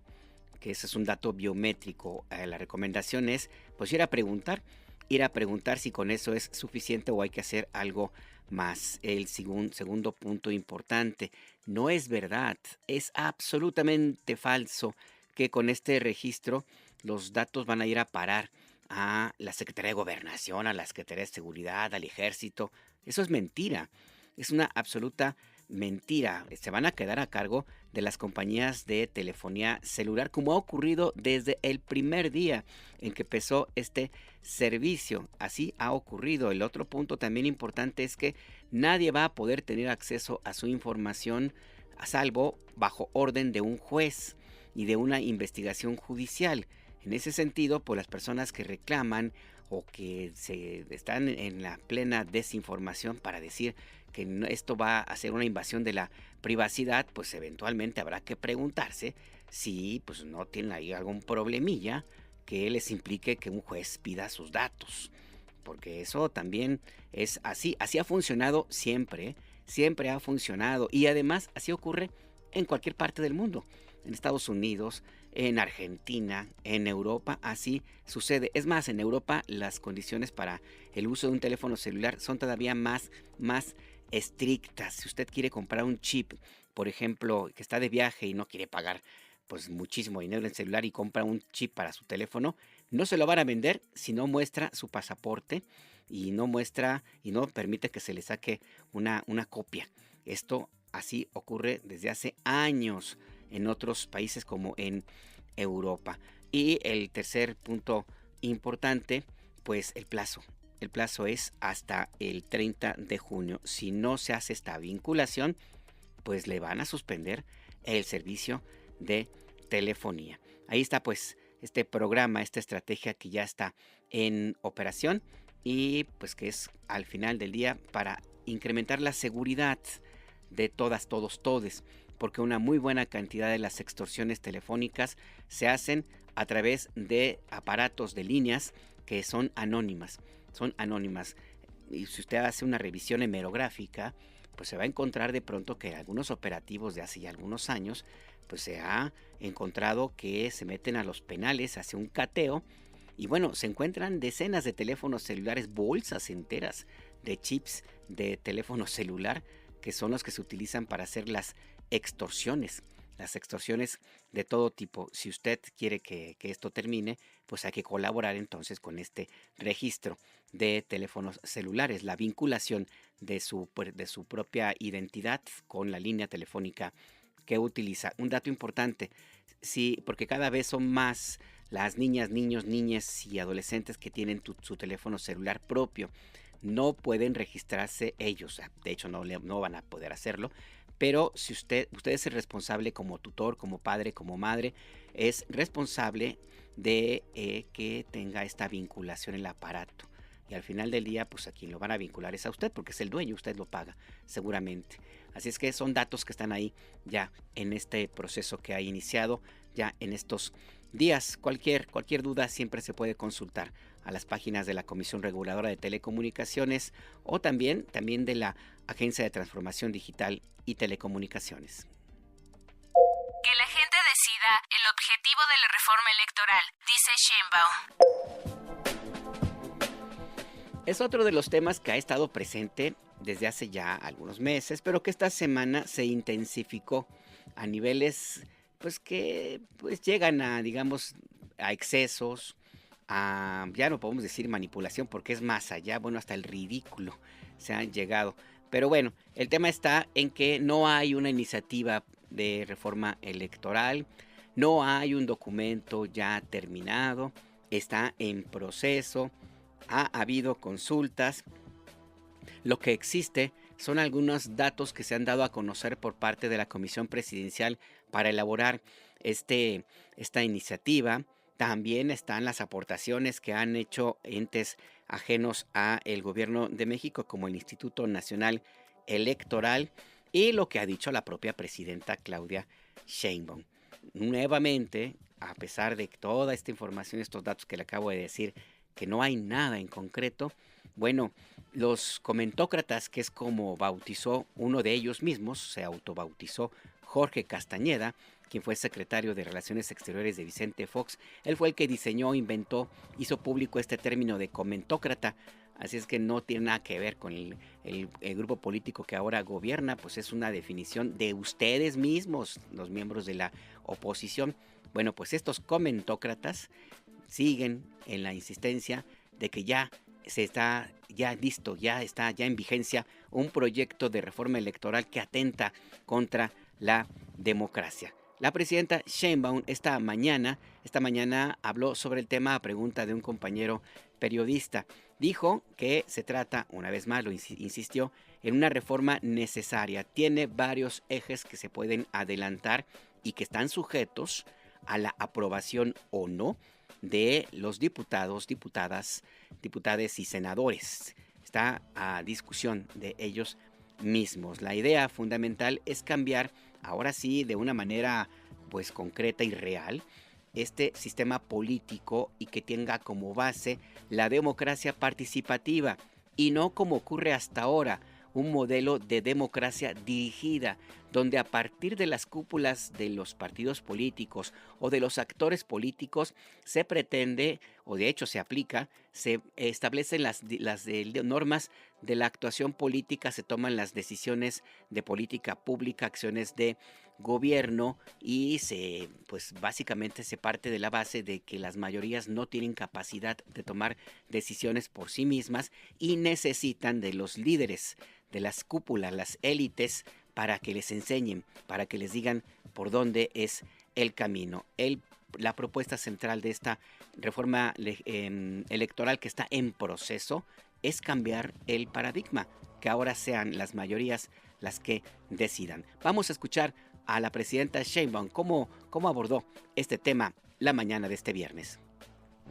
que ese es un dato biométrico. La recomendación es pues ir a preguntar ir a preguntar si con eso es suficiente o hay que hacer algo más. El segundo punto importante, no es verdad, es absolutamente falso que con este registro los datos van a ir a parar a la Secretaría de Gobernación, a la Secretaría de Seguridad, al Ejército. Eso es mentira, es una absoluta mentira. Se van a quedar a cargo de las compañías de telefonía celular, como ha ocurrido desde el primer día en que empezó este servicio. Así ha ocurrido. El otro punto también importante es que nadie va a poder tener acceso a su información a salvo bajo orden de un juez y de una investigación judicial. En ese sentido, pues las personas que reclaman o que están en la plena desinformación para decir que esto va a ser una invasión de la privacidad, pues eventualmente habrá que preguntarse si pues no tienen ahí algún problemilla que les implique que un juez pida sus datos, porque eso también es así ha funcionado siempre ha funcionado, y además así ocurre en cualquier parte del mundo, en Estados Unidos, en Argentina, en Europa, así sucede. Es más, en Europa las condiciones para el uso de un teléfono celular son todavía más estrictas. Si usted quiere comprar un chip, por ejemplo, que está de viaje y no quiere pagar pues muchísimo dinero en celular y compra un chip para su teléfono, no se lo van a vender si no muestra su pasaporte y no permite que se le saque una copia. Esto así ocurre desde hace años en otros países como en Europa. Y el tercer punto importante, pues el plazo. El plazo es hasta el 30 de junio. Si no se hace esta vinculación, pues le van a suspender el servicio de telefonía. Ahí está pues este programa, esta estrategia que ya está en operación y pues que es al final del día para incrementar la seguridad de todes, porque una muy buena cantidad de las extorsiones telefónicas se hacen a través de aparatos de líneas que son anónimas. Y si usted hace una revisión hemerográfica, pues se va a encontrar de pronto que algunos operativos de hace ya algunos años, pues se ha encontrado que se meten a los penales, hace un cateo, y bueno, se encuentran decenas de teléfonos celulares, bolsas enteras de chips de teléfono celular, que son los que se utilizan para hacer las extorsiones de todo tipo. Si usted quiere que esto termine, pues hay que colaborar entonces con este registro de teléfonos celulares, la vinculación de su propia identidad con la línea telefónica que utiliza. Un dato importante, sí, porque cada vez son más las niñas, niños, niñas y adolescentes que tienen su teléfono celular propio. No pueden registrarse ellos, de hecho no van a poder hacerlo, pero si usted es el responsable como tutor, como padre, como madre, es responsable de que tenga esta vinculación en el aparato. Y al final del día, pues a quien lo van a vincular es a usted, porque es el dueño, usted lo paga seguramente. Así es que son datos que están ahí ya en este proceso que ha iniciado ya en estos días. Cualquier duda siempre se puede consultar a las páginas de la Comisión Reguladora de Telecomunicaciones o también de la Agencia de Transformación Digital y Telecomunicaciones. Que la gente decida el objetivo de la reforma electoral, dice Sheinbaum. Es otro de los temas que ha estado presente desde hace ya algunos meses, pero que esta semana se intensificó a niveles pues que pues llegan a, digamos, a excesos, ya no podemos decir manipulación porque es más allá, bueno, hasta el ridículo se han llegado. Pero bueno, el tema está en que no hay una iniciativa de reforma electoral, no hay un documento ya terminado, está en proceso, ha habido consultas. Lo que existe son algunos datos que se han dado a conocer por parte de la Comisión Presidencial para elaborar esta iniciativa. También están las aportaciones que han hecho entes ajenos a el gobierno de México, como el Instituto Nacional Electoral, y lo que ha dicho la propia presidenta Claudia Sheinbaum. Nuevamente, a pesar de toda esta información, estos datos que le acabo de decir, que no hay nada en concreto, bueno, los comentócratas, que es como bautizó uno de ellos mismos, se autobautizó Jorge Castañeda, quien fue secretario de Relaciones Exteriores de Vicente Fox. Él fue el que diseñó, inventó, hizo público este término de comentócrata. Así es que no tiene nada que ver con el grupo político que ahora gobierna, pues es una definición de ustedes mismos, los miembros de la oposición. Bueno, pues estos comentócratas siguen en la insistencia de que ya está listo, ya está en vigencia un proyecto de reforma electoral que atenta contra la democracia. La presidenta Sheinbaum esta mañana habló sobre el tema a pregunta de un compañero periodista. Dijo que se trata, una vez más lo insistió, en una reforma necesaria. Tiene varios ejes que se pueden adelantar y que están sujetos a la aprobación o no de los diputados, diputadas y senadores. Está a discusión de ellos mismos. La idea fundamental es cambiar, ahora sí, de una manera pues concreta y real, este sistema político y que tenga como base la democracia participativa y no como ocurre hasta ahora, un modelo de democracia dirigida, donde a partir de las cúpulas de los partidos políticos o de los actores políticos se pretende, o de hecho se aplica, se establecen las normas de la actuación política, se toman las decisiones de política pública, acciones de gobierno y pues básicamente se parte de la base de que las mayorías no tienen capacidad de tomar decisiones por sí mismas y necesitan de los líderes, de las cúpulas, las élites, para que les enseñen, para que les digan por dónde es el camino. La propuesta central de esta reforma electoral que está en proceso es cambiar el paradigma, que ahora sean las mayorías las que decidan. Vamos a escuchar a la presidenta Sheinbaum cómo abordó este tema la mañana de este viernes.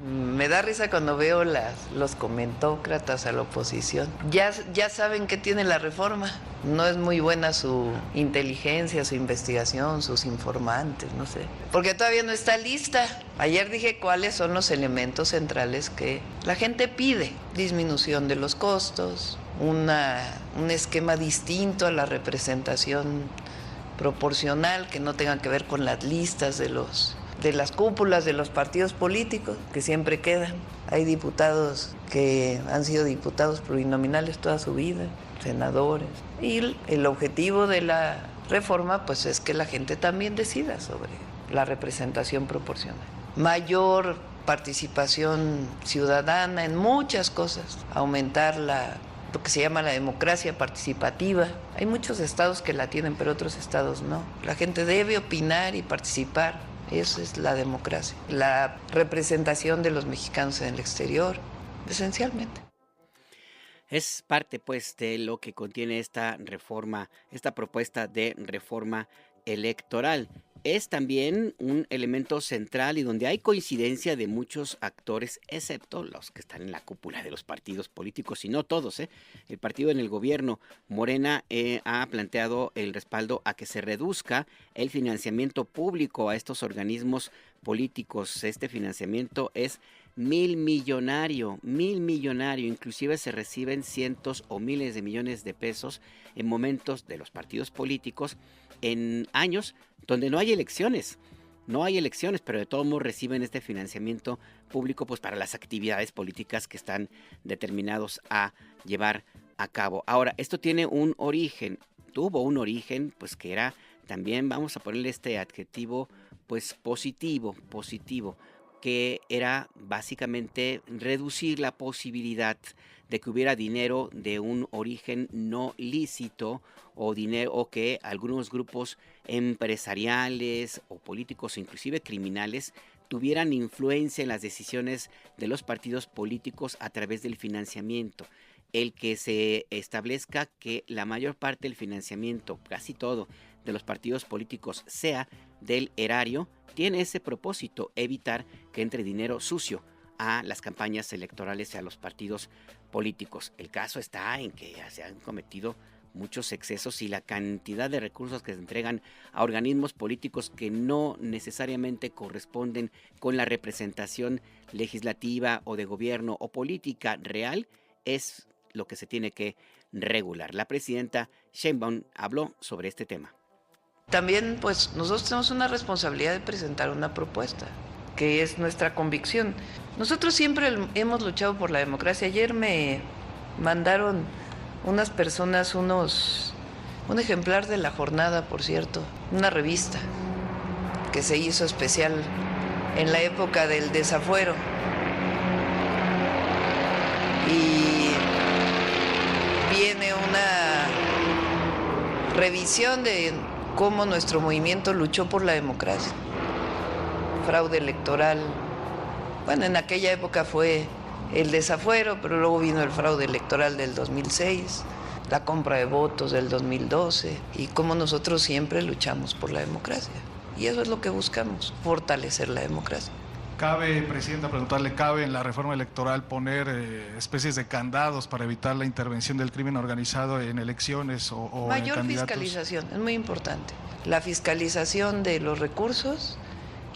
Me da risa cuando veo los comentócratas a la oposición. Ya saben qué tiene la reforma. No es muy buena su inteligencia, su investigación, sus informantes, no sé. Porque todavía no está lista. Ayer dije cuáles son los elementos centrales que la gente pide. Disminución de los costos, un esquema distinto a la representación proporcional, que no tenga que ver con las listas de las cúpulas de los partidos políticos que siempre quedan. Hay diputados que han sido diputados plurinominales toda su vida, senadores. Y el objetivo de la reforma pues es que la gente también decida sobre la representación proporcional. Mayor participación ciudadana en muchas cosas, aumentar lo que se llama la democracia participativa. Hay muchos estados que la tienen, pero otros estados no. La gente debe opinar y participar. Eso es la democracia, la representación de los mexicanos en el exterior, esencialmente. Es parte, pues, de lo que contiene esta reforma, esta propuesta de reforma electoral. Es también un elemento central y donde hay coincidencia de muchos actores, excepto los que están en la cúpula de los partidos políticos, y no todos. El partido en el gobierno, Morena, ha planteado el respaldo a que se reduzca el financiamiento público a estos organismos políticos. Este financiamiento es millonario, inclusive se reciben cientos o miles de millones de pesos en momentos de los partidos políticos en años donde no hay elecciones, pero de todos modos reciben este financiamiento público pues para las actividades políticas que están determinados a llevar a cabo. Ahora, esto tuvo un origen pues que era también, vamos a ponerle este adjetivo pues positivo, que era básicamente reducir la posibilidad de que hubiera dinero de un origen no lícito o dinero o que algunos grupos empresariales o políticos o inclusive criminales tuvieran influencia en las decisiones de los partidos políticos a través del financiamiento. El que se establezca que la mayor parte del financiamiento, casi todo, de los partidos políticos sea del erario, tiene ese propósito, evitar que entre dinero sucio a las campañas electorales y a los partidos políticos. El caso está en que se han cometido muchos excesos y la cantidad de recursos que se entregan a organismos políticos que no necesariamente corresponden con la representación legislativa o de gobierno o política real es lo que se tiene que regular. La presidenta Sheinbaum habló sobre este tema. También, pues, nosotros tenemos una responsabilidad de presentar una propuesta, que es nuestra convicción. Nosotros siempre hemos luchado por la democracia. Ayer me mandaron unas personas un ejemplar de La Jornada, por cierto, una revista que se hizo especial en la época del desafuero. Y viene una revisión de cómo nuestro movimiento luchó por la democracia. Fraude electoral. Bueno, en aquella época fue el desafuero, pero luego vino el fraude electoral del 2006, la compra de votos del 2012, y cómo nosotros siempre luchamos por la democracia. Y eso es lo que buscamos, fortalecer la democracia. ¿Cabe, Presidenta, preguntarle, cabe en la reforma electoral poner especies de candados para evitar la intervención del crimen organizado en elecciones o mayor en candidatos? Fiscalización, es muy importante. La fiscalización de los recursos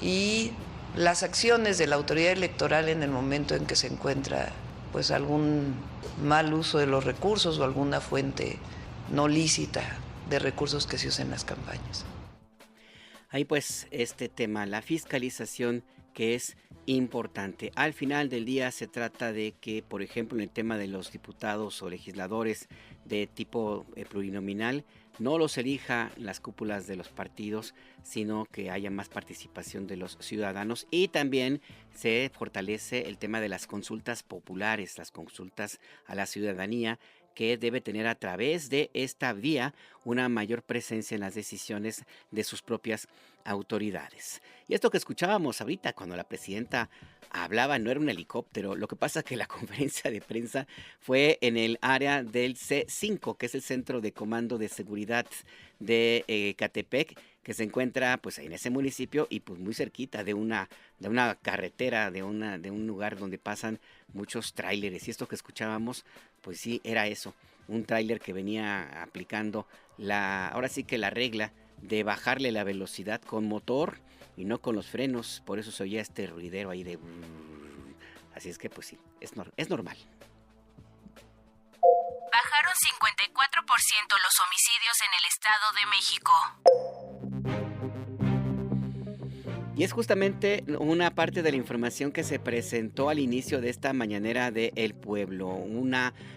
y las acciones de la autoridad electoral en el momento en que se encuentra pues algún mal uso de los recursos o alguna fuente no lícita de recursos que se usen en las campañas. Ahí pues este tema, la fiscalización, que es importante. Al final del día se trata de que, por ejemplo, en el tema de los diputados o legisladores de tipo plurinominal, no los elija las cúpulas de los partidos, sino que haya más participación de los ciudadanos, y también se fortalece el tema de las consultas populares, las consultas a la ciudadanía, que debe tener a través de esta vía una mayor presencia en las decisiones de sus propias autoridades. Y esto que escuchábamos ahorita cuando la presidenta hablaba no era un helicóptero. Lo que pasa es que la conferencia de prensa fue en el área del C5, que es el Centro de Comando de Seguridad de Ecatepec, que se encuentra pues en ese municipio y pues muy cerquita de una carretera, de un lugar donde pasan muchos tráileres. Y esto que escuchábamos, pues sí, era eso, un tráiler que venía aplicando ahora sí que la regla de bajarle la velocidad con motor y no con los frenos. Por eso se oía este ruidero ahí de... Así es que pues sí, es normal. Bajaron 54% los homicidios en el Estado de México. Y es justamente una parte de la información que se presentó al inicio de esta mañanera de El Pueblo.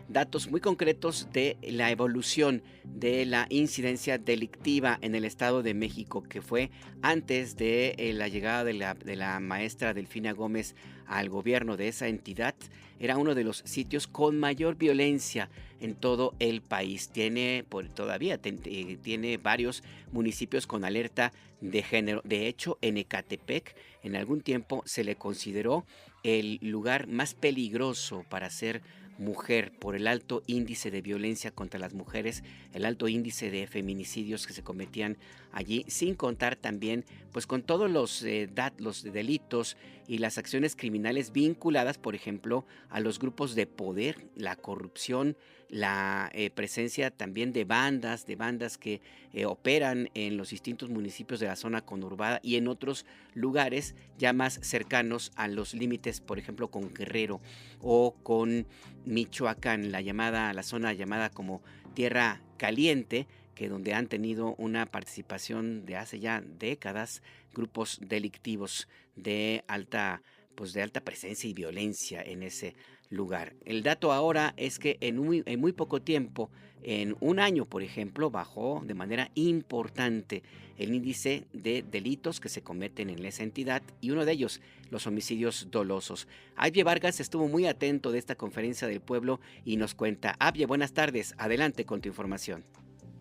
Datos muy concretos de la evolución de la incidencia delictiva en el Estado de México, que fue antes de la llegada de la maestra Delfina Gómez al gobierno de esa entidad. Era uno de los sitios con mayor violencia en todo el país. Tiene varios municipios con alerta de género. De hecho, en Ecatepec, en algún tiempo se le consideró el lugar más peligroso para ser mujer por el alto índice de violencia contra las mujeres, el alto índice de feminicidios que se cometían allí, sin contar también pues con todos los delitos y las acciones criminales vinculadas, por ejemplo, a los grupos de poder, la corrupción, la presencia también de bandas que operan en los distintos municipios de la zona conurbada y en otros lugares ya más cercanos a los límites, por ejemplo, con Guerrero o con Michoacán, la zona llamada como Tierra Caliente, que donde han tenido una participación de hace ya décadas grupos delictivos de alta presencia y violencia en ese lugar. El dato ahora es que en muy poco tiempo, en un año, por ejemplo, bajó de manera importante el índice de delitos que se cometen en esa entidad, y uno de ellos, los homicidios dolosos. Abye Vargas estuvo muy atento de esta conferencia del pueblo y nos cuenta. Abye, buenas tardes, adelante con tu información.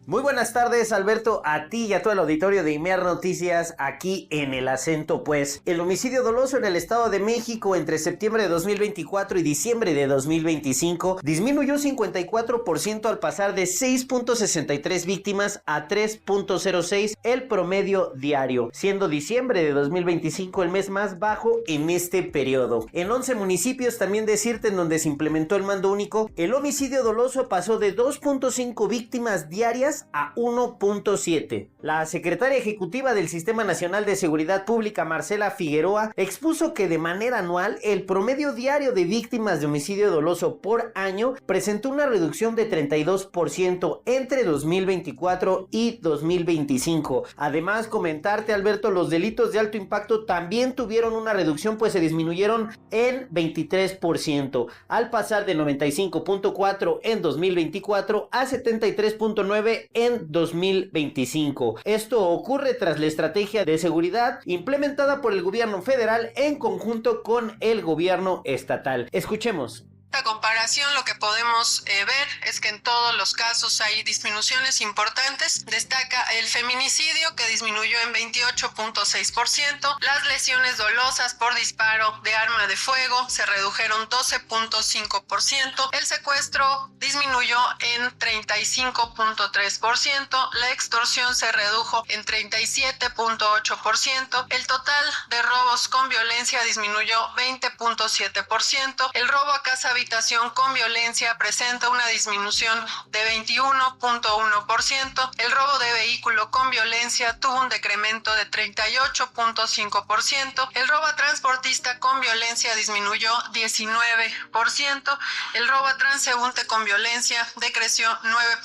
Muy buenas tardes, Alberto, a ti y a todo el auditorio de IMER Noticias aquí en El Acento. Pues el homicidio doloso en el Estado de México entre septiembre de 2024 y diciembre de 2025 disminuyó 54% al pasar de 6.63 víctimas a 3.06 el promedio diario, siendo diciembre de 2025 el mes más bajo en este periodo. En 11 municipios, también decirte, en donde se implementó el mando único, el homicidio doloso pasó de 2.5 víctimas diarias policías a 1.7. La secretaria ejecutiva del Sistema Nacional de Seguridad Pública, Marcela Figueroa, expuso que de manera anual el promedio diario de víctimas de homicidio doloso por año presentó una reducción de 32% entre 2024 y 2025. Además, comentarte, Alberto, los delitos de alto impacto también tuvieron una reducción, pues se disminuyeron en 23%, al pasar de 95.4 en 2024 a 73.9 en 2025. Esto ocurre tras la estrategia de seguridad implementada por el gobierno federal en conjunto con el gobierno estatal. Escuchemos. Esta comparación lo que podemos ver es que en todos los casos hay disminuciones importantes. Destaca el feminicidio, que disminuyó en 28.6%. Las lesiones dolosas por disparo de arma de fuego se redujeron 12.5%. El secuestro disminuyó en 35.3%. La extorsión se redujo en 37.8%. El total de robos con violencia disminuyó 20.7%. El robo a casa habitación con violencia presenta una disminución de 21.1%. El robo de vehículo con violencia tuvo un decremento de 38.5%. El robo a transportista con violencia disminuyó 19%. El robo a transeúnte con violencia decreció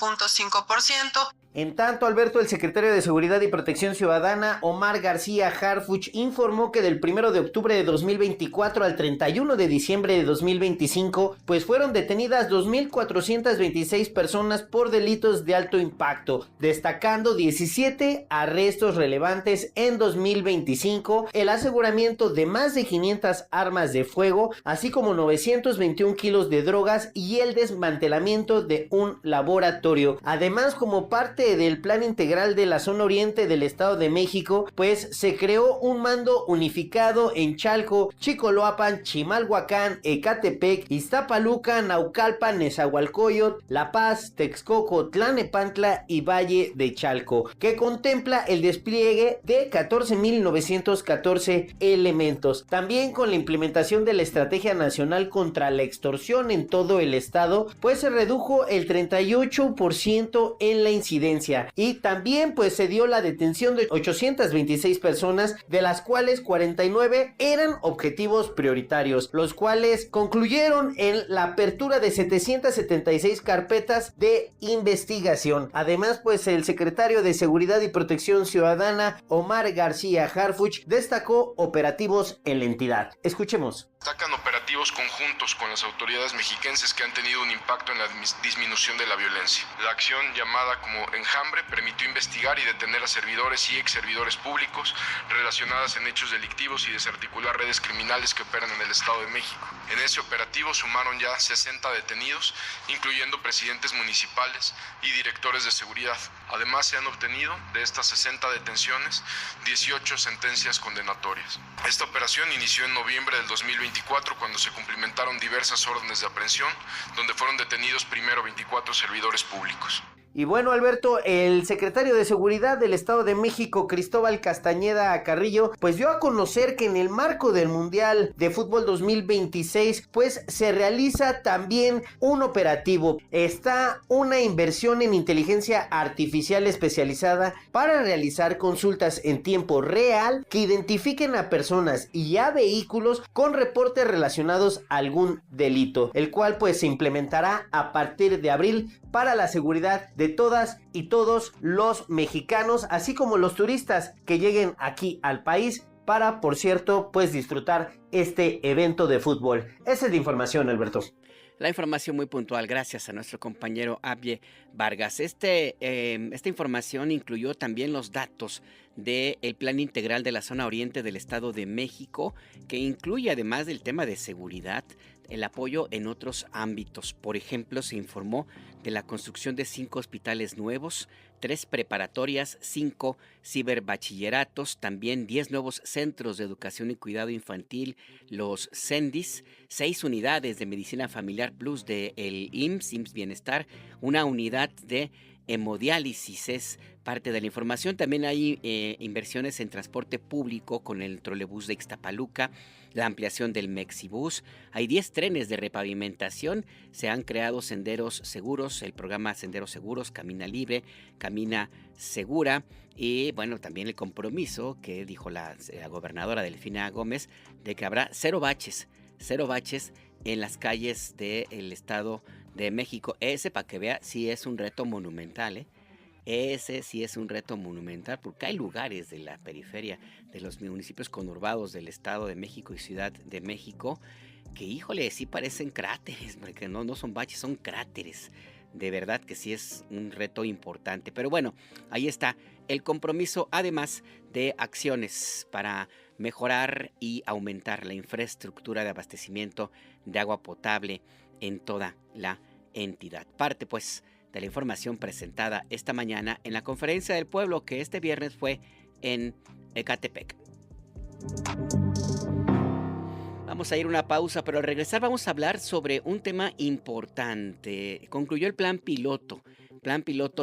9.5%. En tanto, Alberto, el secretario de Seguridad y Protección Ciudadana, Omar García Harfuch, informó que del 1 de octubre de 2024 al 31 de diciembre de 2025, pues fueron detenidas 2.426 personas por delitos de alto impacto, destacando 17 arrestos relevantes en 2025, el aseguramiento de más de 500 armas de fuego, así como 921 kilos de drogas y el desmantelamiento de un laboratorio. Además, como parte del plan integral de la zona oriente del Estado de México, pues se creó un mando unificado en Chalco, Chicoloapan, Chimalhuacán, Ecatepec, Iztapaluca, Naucalpan, Nezahualcóyotl, La Paz, Texcoco, Tlalnepantla y Valle de Chalco, que contempla el despliegue de 14.914 elementos. También con la implementación de la Estrategia Nacional contra la Extorsión en todo el estado, pues se redujo el 38% en la incidencia, y también pues se dio la detención de 826 personas, de las cuales 49 eran objetivos prioritarios, los cuales concluyeron en la apertura de 776 carpetas de investigación. Además, pues el secretario de Seguridad y Protección Ciudadana, Omar García Harfuch, destacó operativos en la entidad. Escuchemos. Destacan operativos conjuntos con las autoridades mexiquenses que han tenido un impacto en la disminución de la violencia. La acción llamada como Enjambre permitió investigar y detener a servidores y ex servidores públicos relacionadas en hechos delictivos y desarticular redes criminales que operan en el Estado de México. En ese operativo sumaron ya 60 detenidos, incluyendo presidentes municipales y directores de seguridad. Además, se han obtenido de estas 60 detenciones 18 sentencias condenatorias. Esta operación inició en noviembre del 2024, cuando se cumplimentaron diversas órdenes de aprehensión, donde fueron detenidos primero 24 servidores públicos. Y bueno, Alberto, el secretario de Seguridad del Estado de México, Cristóbal Castañeda Carrillo, pues dio a conocer que en el marco del Mundial de Fútbol 2026, pues se realiza también un operativo. Está una inversión en inteligencia artificial especializada para realizar consultas en tiempo real que identifiquen a personas y a vehículos con reportes relacionados a algún delito, el cual pues se implementará a partir de abril para la seguridad de todas y todos los mexicanos, así como los turistas que lleguen aquí al país para, por cierto, pues disfrutar este evento de fútbol. Esa es la información, Alberto. La información muy puntual, gracias a nuestro compañero Abie Vargas. Esta información incluyó también los datos del Plan Integral de la Zona Oriente del Estado de México, que incluye, además del tema de seguridad, el apoyo en otros ámbitos. Por ejemplo, se informó de la construcción de 5 hospitales nuevos, 3 preparatorias, 5 ciberbachilleratos, también 10 nuevos centros de educación y cuidado infantil, los CENDIS, 6 unidades de medicina familiar plus del IMSS Bienestar, una unidad de hemodiálisis es parte de la información. También hay inversiones en transporte público con el trolebús de Ixtapaluca, la ampliación del Mexibús. Hay 10 trenes de repavimentación. Se han creado senderos seguros, el programa Senderos Seguros, Camina Libre, Camina Segura. Y bueno, también el compromiso que dijo la gobernadora Delfina Gómez de que habrá cero baches en las calles del Estado de México. Ese, para que vea, sí es un reto monumental, ¿eh? Ese sí es un reto monumental, porque hay lugares de la periferia de los municipios conurbados del Estado de México y Ciudad de México que, híjole, sí parecen cráteres, porque no son baches, son cráteres. De verdad que sí es un reto importante. Pero bueno, ahí está el compromiso, además de acciones para mejorar y aumentar la infraestructura de abastecimiento de agua potable en toda la entidad. Parte, pues, de la información presentada esta mañana en la Conferencia del Pueblo, que este viernes fue en Ecatepec. Vamos a ir a una pausa, pero al regresar vamos a hablar sobre un tema importante. Concluyó el plan piloto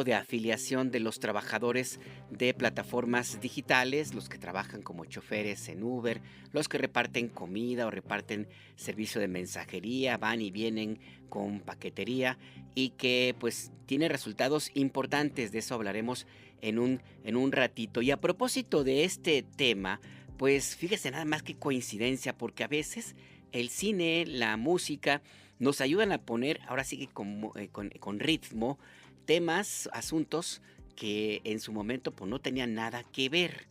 de afiliación de los trabajadores de plataformas digitales, los que trabajan como choferes en Uber, los que reparten comida o reparten servicio de mensajería, van y vienen con paquetería y que pues tiene resultados importantes. De eso hablaremos en un ratito. Y a propósito de este tema, pues fíjese nada más que coincidencia, porque a veces el cine, la música nos ayudan a poner, ahora sí que con ritmo, temas, asuntos que en su momento pues no tenían nada que ver.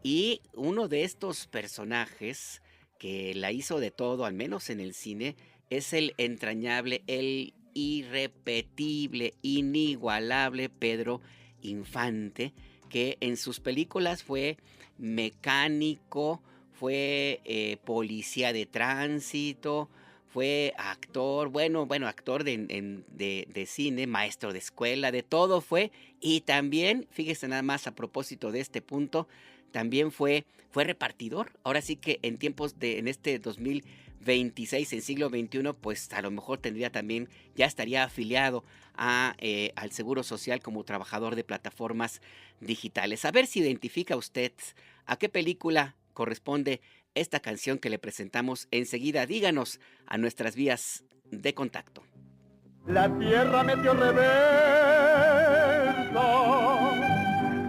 Y uno de estos personajes que la hizo de todo, al menos en el cine, es el entrañable, el irrepetible, inigualable Pedro Infante, que en sus películas fue mecánico, fue policía de tránsito, fue actor, actor de cine, maestro de escuela, de todo fue. Y también, fíjese nada más a propósito de este punto, también fue repartidor. Ahora sí que en tiempos en este 2026, en siglo XXI, pues a lo mejor ya estaría afiliado al Seguro Social como trabajador de plataformas digitales. A ver si identifica usted a qué película corresponde esta canción que le presentamos enseguida. Díganos a nuestras vías de contacto. La tierra metió reversa,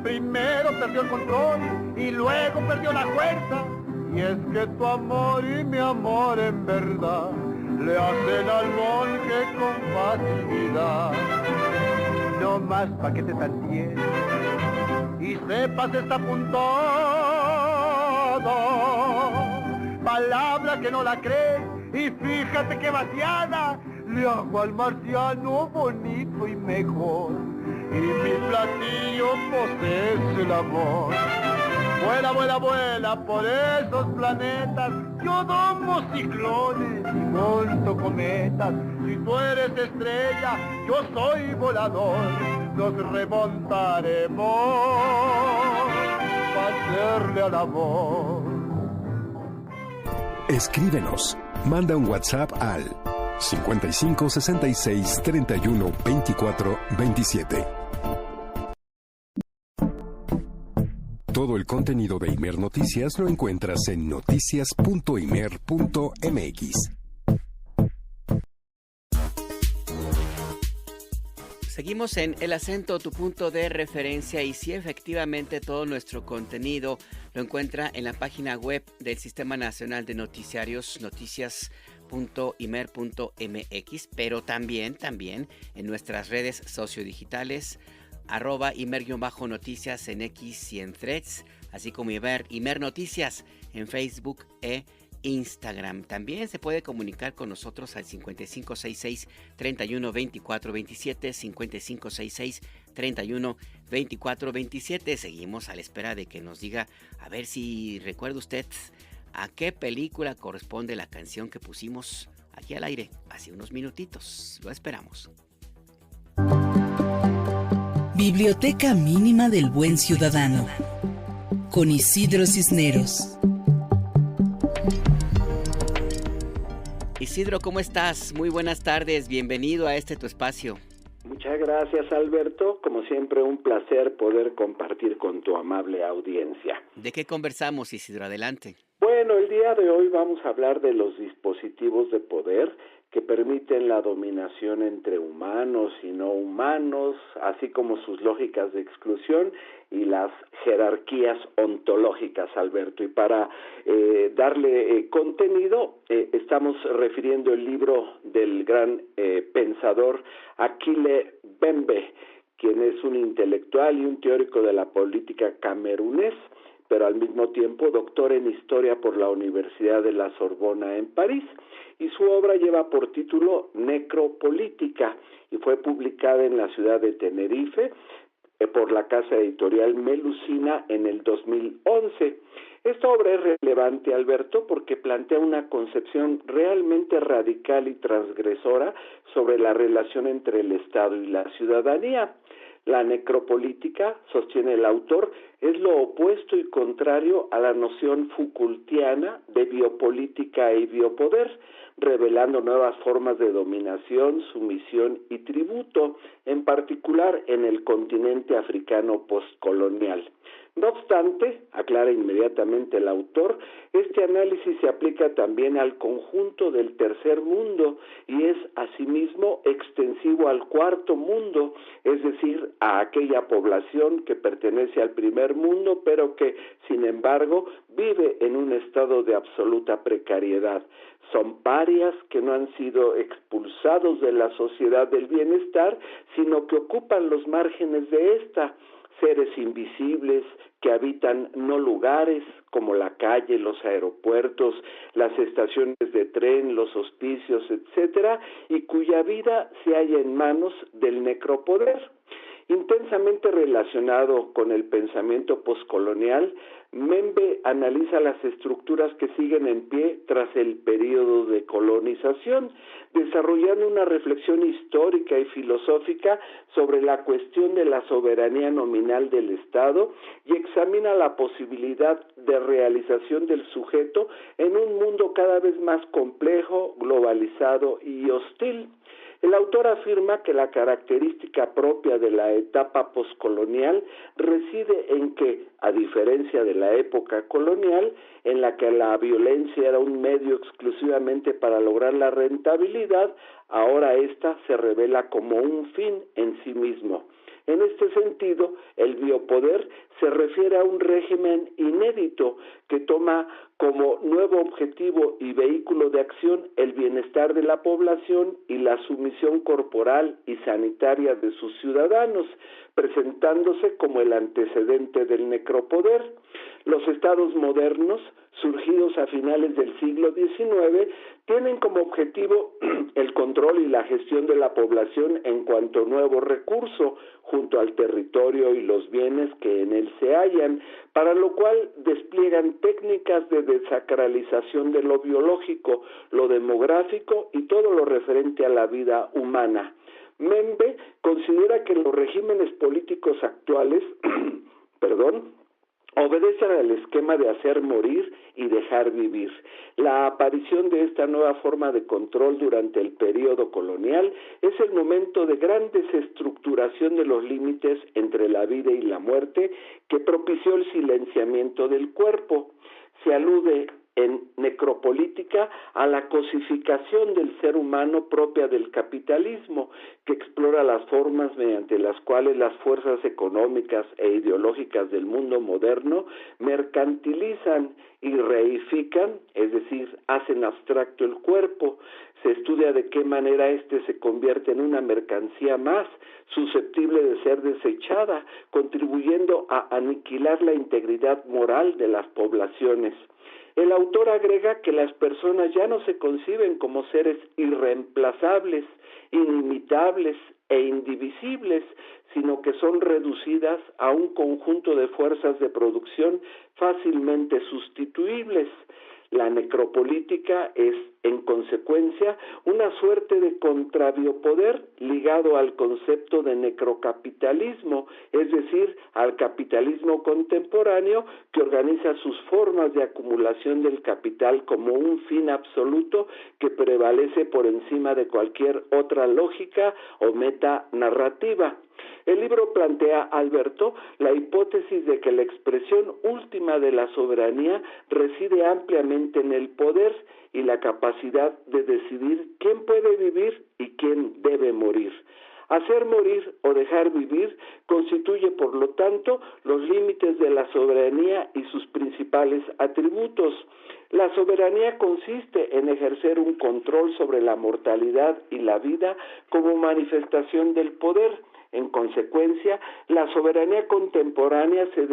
primero perdió el control y luego perdió la fuerza. Y es que tu amor y mi amor en verdad le hacen al volque con facilidad. No más pa' que te tantiees y sepas está apuntado. Palabra que no la crees y fíjate que vaciada le hago al marciano bonito y mejor. Y mi platillo posee el amor. Vuela, vuela, vuela por esos planetas. Yo domo ciclones y monto cometas. Si tú eres estrella, yo soy volador. Nos remontaremos para hacerle al amor. Escríbenos. Manda un WhatsApp al 55 66 31 24 27. Todo el contenido de Imer Noticias lo encuentras en noticias.imer.mx. Seguimos en El Acento, tu punto de referencia, y sí, efectivamente, todo nuestro contenido lo encuentra en la página web del Sistema Nacional de Noticiarios, noticias.imer.mx, pero también en nuestras redes sociodigitales, @Imer-noticias en X y en Threads, así como Imer Noticias en Facebook e Instagram. También se puede comunicar con nosotros al 5566-312427, 5566-312427. Seguimos a la espera de que nos diga, a ver si recuerda usted a qué película corresponde la canción que pusimos aquí al aire hace unos minutitos. Lo esperamos. Biblioteca Mínima del Buen Ciudadano, con Isidro Cisneros. Isidro, ¿cómo estás? Muy buenas tardes, bienvenido a tu espacio. Muchas gracias, Alberto. Como siempre, un placer poder compartir con tu amable audiencia. ¿De qué conversamos, Isidro? Adelante. Bueno, el día de hoy vamos a hablar de los dispositivos de poder que permiten la dominación entre humanos y no humanos, así como sus lógicas de exclusión y las jerarquías ontológicas, Alberto. Y para darle contenido, estamos refiriendo el libro del gran pensador Achille Mbembe, quien es un intelectual y un teórico de la política camerunés, pero al mismo tiempo doctor en Historia por la Universidad de la Sorbona en París, y su obra lleva por título Necropolítica y fue publicada en la ciudad de Tenerife por la casa editorial Melusina en el 2011. Esta obra es relevante, Alberto, porque plantea una concepción realmente radical y transgresora sobre la relación entre el Estado y la ciudadanía. La necropolítica, sostiene el autor, es lo opuesto y contrario a la noción Foucaultiana de biopolítica y biopoder, revelando nuevas formas de dominación, sumisión y tributo, en particular en el continente africano postcolonial. No obstante, aclara inmediatamente el autor, este análisis se aplica también al conjunto del tercer mundo y es asimismo extensivo al cuarto mundo, es decir, a aquella población que pertenece al primer mundo, pero que, sin embargo, vive en un estado de absoluta precariedad. Son parias que no han sido expulsados de la sociedad del bienestar, sino que ocupan los márgenes de esta, seres invisibles que habitan no lugares como la calle, los aeropuertos, las estaciones de tren, los hospicios, etcétera, y cuya vida se halla en manos del necropoder. Intensamente relacionado con el pensamiento poscolonial, Mbembe analiza las estructuras que siguen en pie tras el período de colonización, desarrollando una reflexión histórica y filosófica sobre la cuestión de la soberanía nominal del Estado y examina la posibilidad de realización del sujeto en un mundo cada vez más complejo, globalizado y hostil. El autor afirma que la característica propia de la etapa poscolonial reside en que, a diferencia de la época colonial, en la que la violencia era un medio exclusivamente para lograr la rentabilidad, ahora ésta se revela como un fin en sí mismo. En este sentido, el biopoder se refiere a un régimen inédito que toma como nuevo objetivo y vehículo de acción el bienestar de la población y la sumisión corporal y sanitaria de sus ciudadanos, presentándose como el antecedente del necropoder. Los estados modernos, surgidos a finales del siglo XIX, tienen como objetivo el control y la gestión de la población en cuanto nuevo recurso, junto al territorio y los bienes que en él se hallan, para lo cual despliegan técnicas de desacralización de lo biológico, lo demográfico y todo lo referente a la vida humana. Mbembe considera que los regímenes políticos actuales, obedecen al esquema de hacer morir y dejar vivir. La aparición de esta nueva forma de control durante el periodo colonial es el momento de gran desestructuración de los límites entre la vida y la muerte que propició el silenciamiento del cuerpo. Se alude en Necropolítica a la cosificación del ser humano propia del capitalismo, que explora las formas mediante las cuales las fuerzas económicas e ideológicas del mundo moderno mercantilizan y reifican, es decir, hacen abstracto el cuerpo. Se estudia de qué manera éste se convierte en una mercancía más, susceptible de ser desechada, contribuyendo a aniquilar la integridad moral de las poblaciones. El autor agrega que las personas ya no se conciben como seres irreemplazables, inimitables e indivisibles, sino que son reducidas a un conjunto de fuerzas de producción fácilmente sustituibles. La necropolítica es, en consecuencia, una suerte de contrabiopoder ligado al concepto de necrocapitalismo, es decir, al capitalismo contemporáneo que organiza sus formas de acumulación del capital como un fin absoluto que prevalece por encima de cualquier otra lógica o meta narrativa. El libro plantea, Alberto, la hipótesis de que la expresión última de la soberanía reside ampliamente en el poder y la capacidad de decidir quién puede vivir y quién debe morir. Hacer morir o dejar vivir constituye, por lo tanto, los límites de la soberanía y sus principales atributos. La soberanía consiste en ejercer un control sobre la mortalidad y la vida como manifestación del poder. En consecuencia, la soberanía contemporánea se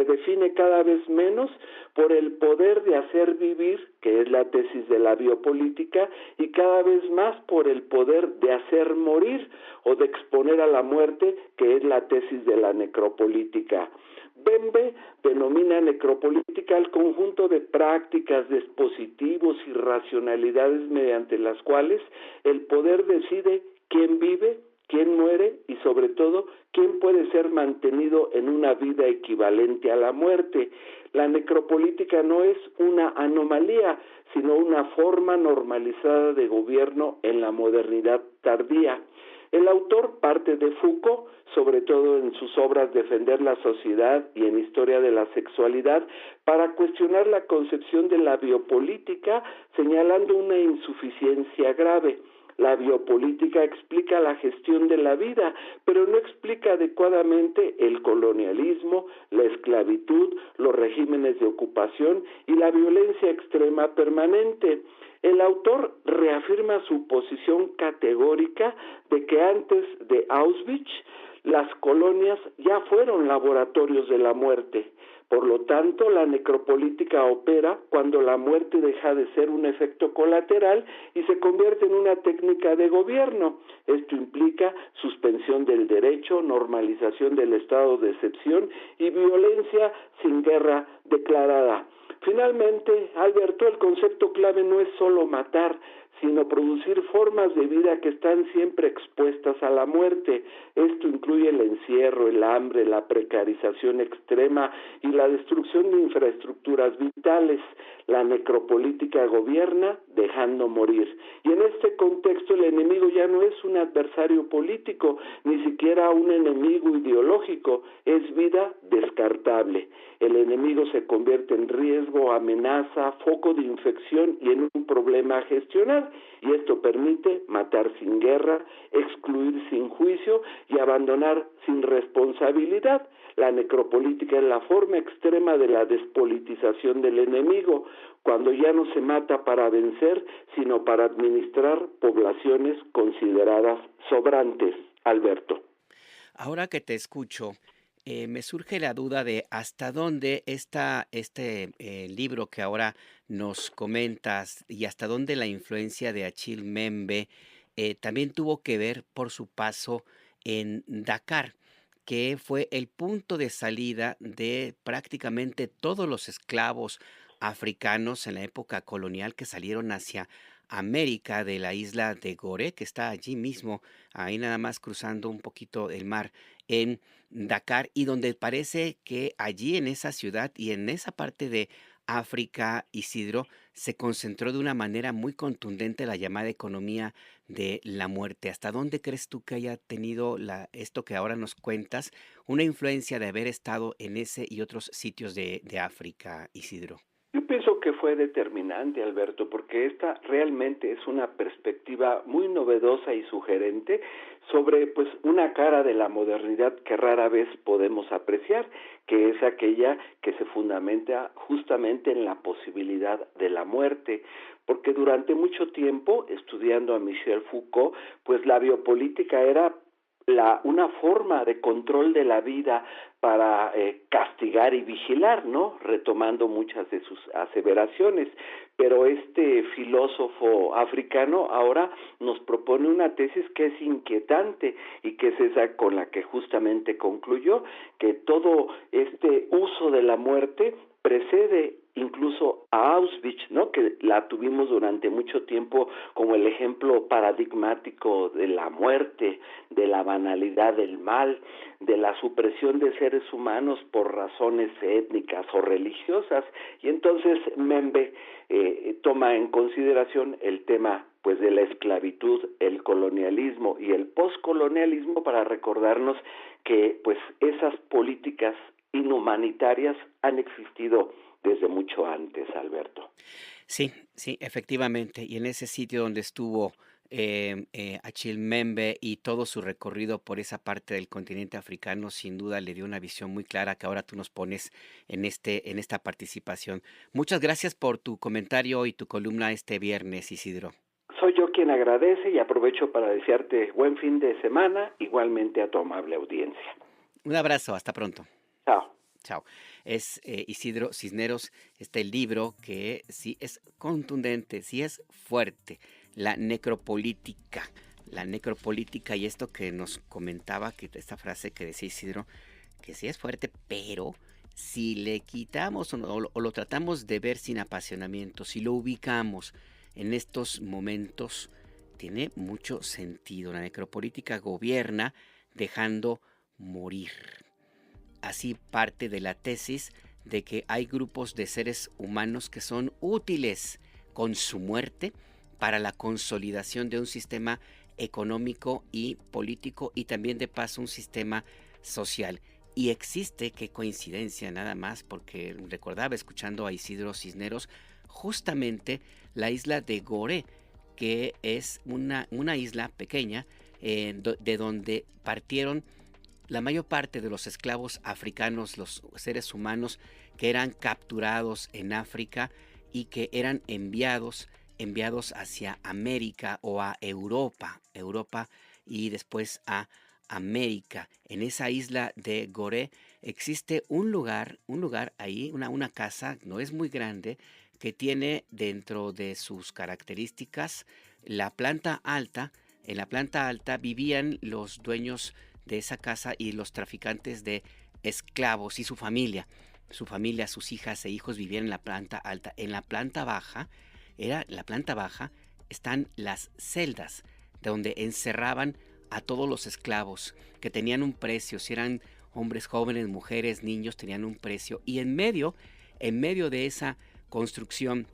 define cada vez menos por el poder de hacer vivir, que es la tesis de la biopolítica, y cada vez más por el poder de hacer morir o de exponer a la muerte, que es la tesis de la necropolítica. Bembe denomina necropolítica al conjunto de prácticas, dispositivos y racionalidades mediante las cuales el poder decide quién vive, quién muere y, sobre todo, quién puede ser mantenido en una vida equivalente a la muerte. La necropolítica no es una anomalía, sino una forma normalizada de gobierno en la modernidad tardía. El autor parte de Foucault, sobre todo en sus obras Defender la sociedad y en Historia de la sexualidad, para cuestionar la concepción de la biopolítica, señalando una insuficiencia grave. La biopolítica explica la gestión de la vida, pero no explica adecuadamente el colonialismo, la esclavitud, los regímenes de ocupación y la violencia extrema permanente. El autor reafirma su posición categórica de que antes de Auschwitz, las colonias ya fueron laboratorios de la muerte. Por lo tanto, la necropolítica opera cuando la muerte deja de ser un efecto colateral y se convierte en una técnica de gobierno. Esto implica suspensión del derecho, normalización del estado de excepción y violencia sin guerra declarada. Finalmente, Alberto, el concepto clave no es solo matar, sino producir formas de vida que están siempre expuestas a la muerte. Esto incluye el encierro, el hambre, la precarización extrema y la destrucción de infraestructuras vitales. La necropolítica gobierna dejando morir. Y en este contexto el enemigo ya no es un adversario político, ni siquiera un enemigo ideológico, es vida descartable. El enemigo se convierte en riesgo, amenaza, foco de infección y en un problema a gestionar. Y esto permite matar sin guerra, excluir sin juicio y abandonar sin responsabilidad. La necropolítica es la forma extrema de la despolitización del enemigo, cuando ya no se mata para vencer, sino para administrar poblaciones consideradas sobrantes. Alberto. Ahora que te escucho, me surge la duda de hasta dónde este libro que ahora nos comentas y hasta dónde la influencia de Achille Mbembe también tuvo que ver por su paso en Dakar, que fue el punto de salida de prácticamente todos los esclavos africanos en la época colonial que salieron hacia América de la isla de Gorée, que está allí mismo, ahí nada más cruzando un poquito el mar en Dakar, y donde parece que allí en esa ciudad y en esa parte de África, Isidro, se concentró de una manera muy contundente la llamada economía de la muerte. ¿Hasta dónde crees tú que haya tenido esto que ahora nos cuentas, una influencia de haber estado en ese y otros sitios de África, Isidro? Yo pienso que fue determinante, Alberto, porque esta realmente es una perspectiva muy novedosa y sugerente sobre una cara de la modernidad que rara vez podemos apreciar, que es aquella que se fundamenta justamente en la posibilidad de la muerte. Porque durante mucho tiempo, estudiando a Michel Foucault, la biopolítica era una forma de control de la vida para castigar y vigilar, ¿no? Retomando muchas de sus aseveraciones. Pero este filósofo africano ahora nos propone una tesis que es inquietante y que es esa con la que justamente concluyó, que todo este uso de la muerte precede incluso a Auschwitz, ¿no? Que la tuvimos durante mucho tiempo como el ejemplo paradigmático de la muerte, de la banalidad del mal, de la supresión de seres humanos por razones étnicas o religiosas. Y entonces Membe toma en consideración el tema pues de la esclavitud, el colonialismo y el poscolonialismo para recordarnos que pues esas políticas inhumanitarias han existido desde mucho antes, Alberto. Sí, sí, efectivamente. Y en ese sitio donde estuvo Achille Mbembe y todo su recorrido por esa parte del continente africano, sin duda le dio una visión muy clara que ahora tú nos pones en esta participación. Muchas gracias por tu comentario y tu columna este viernes, Isidro. Soy yo quien agradece y aprovecho para desearte buen fin de semana, igualmente a tu amable audiencia. Un abrazo, hasta pronto. Chao. Chao. Es Isidro Cisneros, este libro que sí es contundente, sí es fuerte, la necropolítica y esto que nos comentaba, que esta frase que decía Isidro, que sí es fuerte, pero si le quitamos o lo tratamos de ver sin apasionamiento, si lo ubicamos en estos momentos, tiene mucho sentido. La necropolítica gobierna dejando morir. Así parte de la tesis de que hay grupos de seres humanos que son útiles con su muerte para la consolidación de un sistema económico y político y también de paso un sistema social. Y existe, qué coincidencia nada más, porque recordaba escuchando a Isidro Cisneros, justamente la isla de Gorée, que es una isla pequeña de donde partieron la mayor parte de los esclavos africanos, los seres humanos que eran capturados en África y que eran enviados hacia América o a Europa y después a América. En esa isla de Gorée existe un lugar ahí, una casa, no es muy grande, que tiene dentro de sus características la planta alta. En la planta alta vivían los dueños de esa casa y los traficantes de esclavos y su familia, sus hijas e hijos vivían en la planta alta. En la planta baja, están las celdas donde encerraban a todos los esclavos que tenían un precio, si eran hombres jóvenes, mujeres, niños, tenían un precio. Y en medio de esa construcción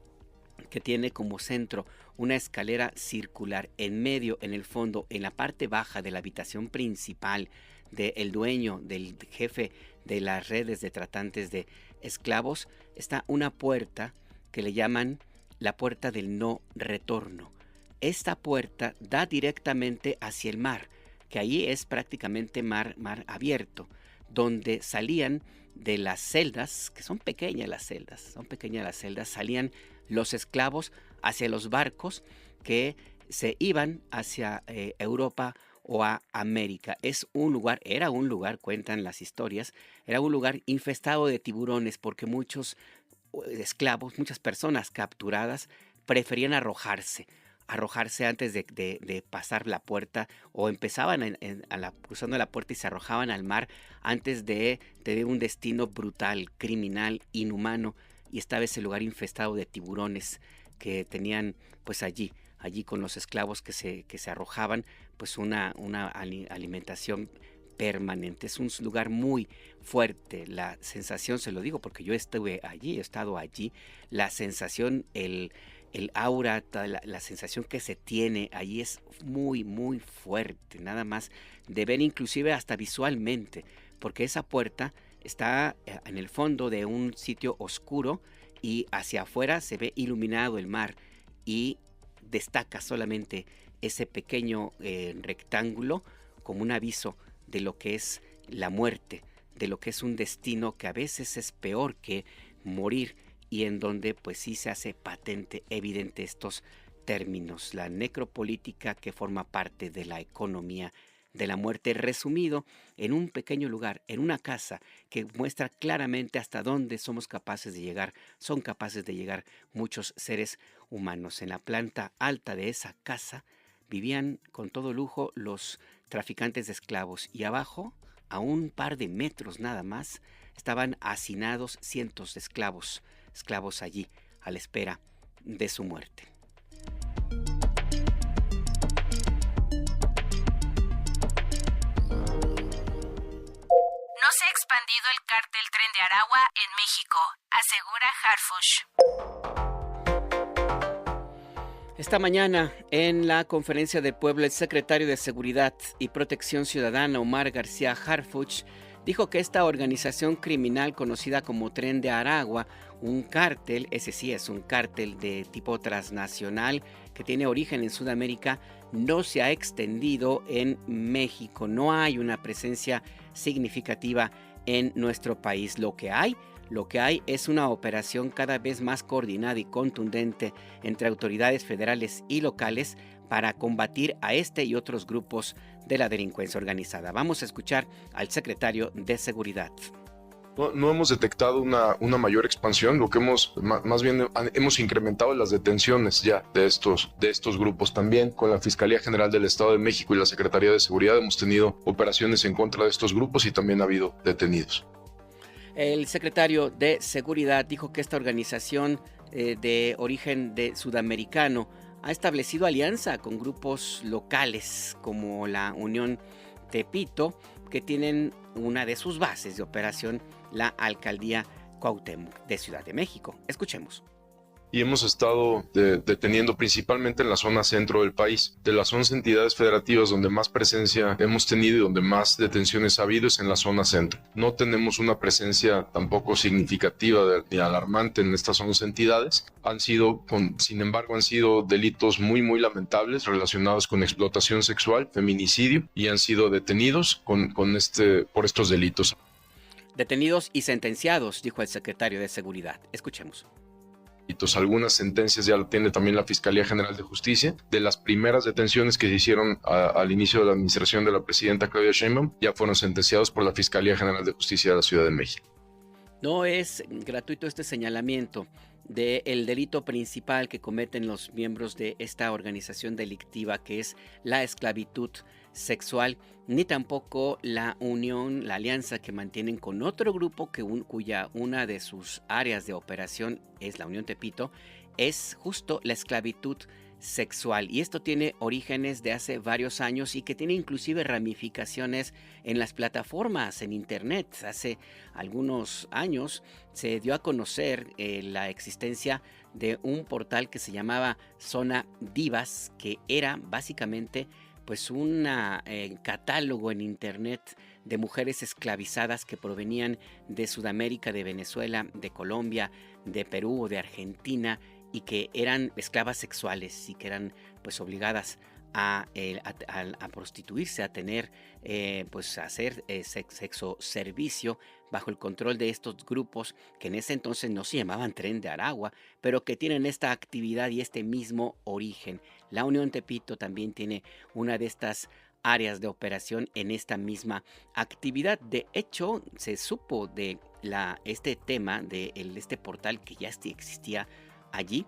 que tiene como centro una escalera circular, en medio, en el fondo, en la parte baja de la habitación principal del dueño, del jefe de las redes de tratantes de esclavos, está una puerta que le llaman la puerta del no retorno. Esta puerta da directamente hacia el mar, que ahí es prácticamente mar abierto, donde salían de las celdas, que son pequeñas las celdas, salían los esclavos hacia los barcos que se iban hacia Europa o a América. Era un lugar, cuentan las historias, era un lugar infestado de tiburones porque muchos esclavos, muchas personas capturadas preferían arrojarse antes de pasar la puerta, o empezaban cruzando la puerta y se arrojaban al mar antes de tener un destino brutal, criminal, inhumano. Y estaba ese lugar infestado de tiburones que tenían pues allí con los esclavos que se arrojaban, pues una alimentación permanente. Es un lugar muy fuerte. La sensación, se lo digo porque yo estuve allí, he estado allí, la sensación, el aura, la sensación que se tiene allí es muy, muy fuerte, nada más de ver, inclusive hasta visualmente, porque esa puerta está en el fondo de un sitio oscuro y hacia afuera se ve iluminado el mar y destaca solamente ese pequeño rectángulo como un aviso de lo que es la muerte, de lo que es un destino que a veces es peor que morir, y en donde pues sí se hace patente, evidente estos términos. La necropolítica, que forma parte de la economía de la muerte, resumido en un pequeño lugar, en una casa, que muestra claramente hasta dónde somos capaces de llegar, son capaces de llegar muchos seres humanos. En la planta alta de esa casa vivían con todo lujo los traficantes de esclavos, y abajo, a un par de metros nada más, estaban hacinados cientos de esclavos allí, a la espera de su muerte. No se ha expandido el cártel Tren de Aragua en México, asegura Harfuch. Esta mañana, en la conferencia del pueblo, el secretario de Seguridad y Protección Ciudadana, Omar García Harfuch, dijo que esta organización criminal conocida como Tren de Aragua, un cártel, ese sí es un cártel de tipo transnacional que tiene origen en Sudamérica, no se ha extendido en México. No hay una presencia significativa en nuestro país. Lo que hay es una operación cada vez más coordinada y contundente entre autoridades federales y locales para combatir a este y otros grupos de la delincuencia organizada. Vamos a escuchar al secretario de Seguridad. No hemos detectado una mayor expansión, lo que más bien hemos incrementado las detenciones ya de estos grupos. También con la Fiscalía General del Estado de México y la Secretaría de Seguridad hemos tenido operaciones en contra de estos grupos y también ha habido detenidos. El secretario de Seguridad dijo que esta organización de origen sudamericano ha establecido alianza con grupos locales como la Unión Tepito, que tienen una de sus bases de operación la Alcaldía Cuauhtémoc de Ciudad de México. Escuchemos. Y hemos estado deteniendo principalmente en la zona centro del país. De las 11 entidades federativas donde más presencia hemos tenido y donde más detenciones ha habido es en la zona centro. No tenemos una presencia tampoco significativa ni alarmante en estas 11 entidades. Sin embargo, han sido delitos muy, muy lamentables relacionados con explotación sexual, feminicidio, y han sido detenidos por estos delitos. Detenidos y sentenciados, dijo el secretario de Seguridad. Escuchemos. Algunas sentencias ya lo tiene también la Fiscalía General de Justicia. De las primeras detenciones que se hicieron al inicio de la administración de la presidenta Claudia Sheinbaum, ya fueron sentenciados por la Fiscalía General de Justicia de la Ciudad de México. No es gratuito este señalamiento del delito principal que cometen los miembros de esta organización delictiva, que es la esclavitud sexual, ni tampoco la unión, la alianza que mantienen con otro grupo cuya una de sus áreas de operación es la Unión Tepito, es justo la esclavitud sexual. Y esto tiene orígenes de hace varios años y que tiene inclusive ramificaciones en las plataformas en internet. Hace algunos años se dio a conocer la existencia de un portal que se llamaba Zona Divas, que era básicamente pues un catálogo en internet de mujeres esclavizadas que provenían de Sudamérica, de Venezuela, de Colombia, de Perú o de Argentina, y que eran esclavas sexuales y que eran pues obligadas a prostituirse, a tener pues a hacer sexo servicio bajo el control de estos grupos que en ese entonces no se llamaban Tren de Aragua, pero que tienen esta actividad y este mismo origen. La Unión Tepito también tiene una de estas áreas de operación en esta misma actividad. De hecho, se supo de este tema de este portal que ya existía allí,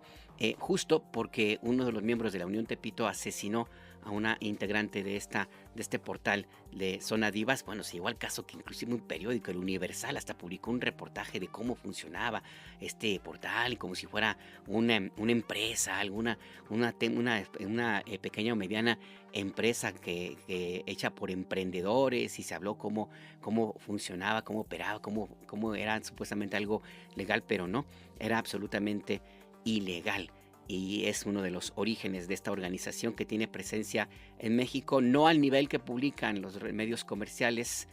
justo porque uno de los miembros de la Unión Tepito asesinó a una integrante de este portal de Zona Divas. Bueno, se llegó al caso que inclusive un periódico, El Universal, hasta publicó un reportaje de cómo funcionaba este portal y como si fuera una empresa, una pequeña o mediana empresa que hecha por emprendedores, y se habló cómo funcionaba, cómo operaba, cómo era supuestamente algo legal, pero no, era absolutamente ilegal. Y es uno de los orígenes de esta organización que tiene presencia en México, no al nivel que publican los medios comerciales,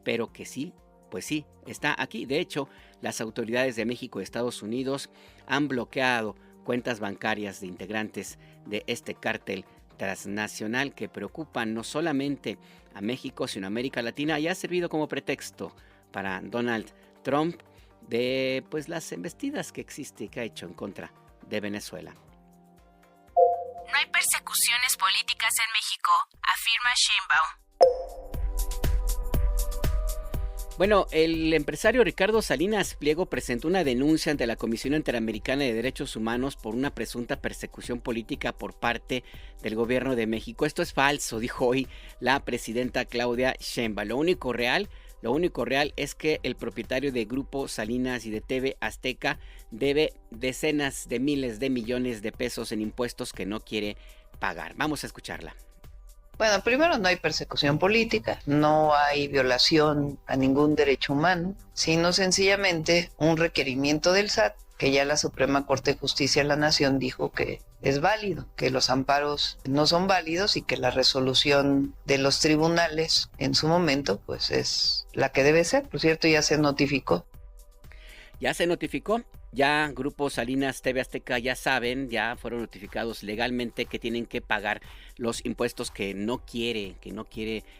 pero que sí, pues sí, está aquí. De hecho, las autoridades de México y Estados Unidos han bloqueado cuentas bancarias de integrantes de este cártel transnacional que preocupan no solamente a México, sino a América Latina, y ha servido como pretexto para Donald Trump de pues las embestidas que ha hecho en contra de Venezuela. No hay persecuciones políticas en México, afirma Sheinbaum. Bueno, el empresario Ricardo Salinas Pliego presentó una denuncia ante la Comisión Interamericana de Derechos Humanos por una presunta persecución política por parte del gobierno de México. Esto es falso, dijo hoy la presidenta Claudia Sheinbaum. Lo Lo único real es que el propietario de Grupo Salinas y de TV Azteca debe decenas de miles de millones de pesos en impuestos que no quiere pagar. Vamos a escucharla. Bueno, primero no hay persecución política, no hay violación a ningún derecho humano, sino sencillamente un requerimiento del SAT, que ya la Suprema Corte de Justicia de la Nación dijo que es válido, que los amparos no son válidos y que la resolución de los tribunales en su momento pues es la que debe ser. Por cierto, ya se notificó. Ya se notificó, ya Grupo Salinas, TV Azteca ya saben, ya fueron notificados legalmente que tienen que pagar los impuestos que no quiere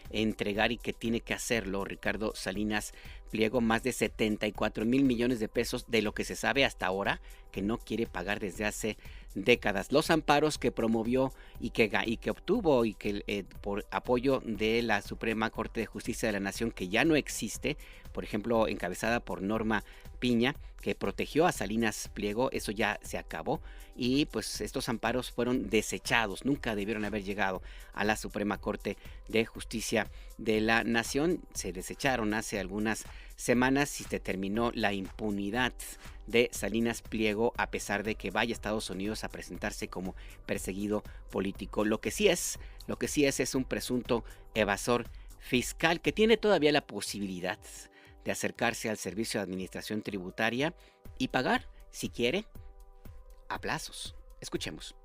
entregar y que tiene que hacerlo Ricardo Salinas Pliego, más de 74 mil millones de pesos de lo que se sabe hasta ahora que no quiere pagar desde hace décadas. Los amparos que promovió y que obtuvo y que por apoyo de la Suprema Corte de Justicia de la Nación, que ya no existe, por ejemplo encabezada por Norma Piña, que protegió a Salinas Pliego, eso ya se acabó y pues estos amparos fueron desechados, nunca debieron haber llegado a la Suprema Corte de Justicia de la Nación, se desecharon hace algunas semanas y se terminó la impunidad de Salinas Pliego a pesar de que vaya a Estados Unidos a presentarse como perseguido político. Lo que sí es un presunto evasor fiscal que tiene todavía la posibilidad de acercarse al Servicio de Administración Tributaria y pagar, si quiere, a plazos. Escuchemos.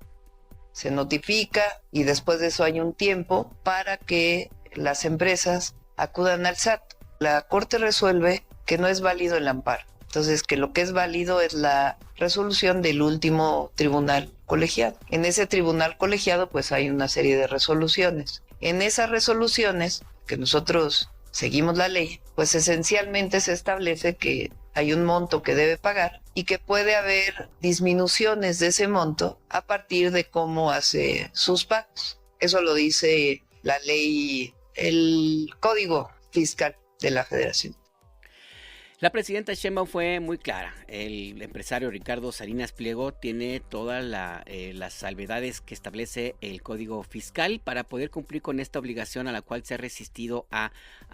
Se notifica y después de eso hay un tiempo para que las empresas acudan al SAT. La Corte resuelve que no es válido el amparo. Entonces, que lo que es válido es la resolución del último tribunal colegiado. En ese tribunal colegiado, pues hay una serie de resoluciones. En esas resoluciones, que nosotros seguimos la ley, pues esencialmente se establece que hay un monto que debe pagar y que puede haber disminuciones de ese monto a partir de cómo hace sus pagos. Eso lo dice la ley, el Código Fiscal de la Federación. La presidenta Sheinbaum fue muy clara. El empresario Ricardo Salinas Pliego tiene todas las salvedades que establece el Código Fiscal para poder cumplir con esta obligación a la cual se ha resistido a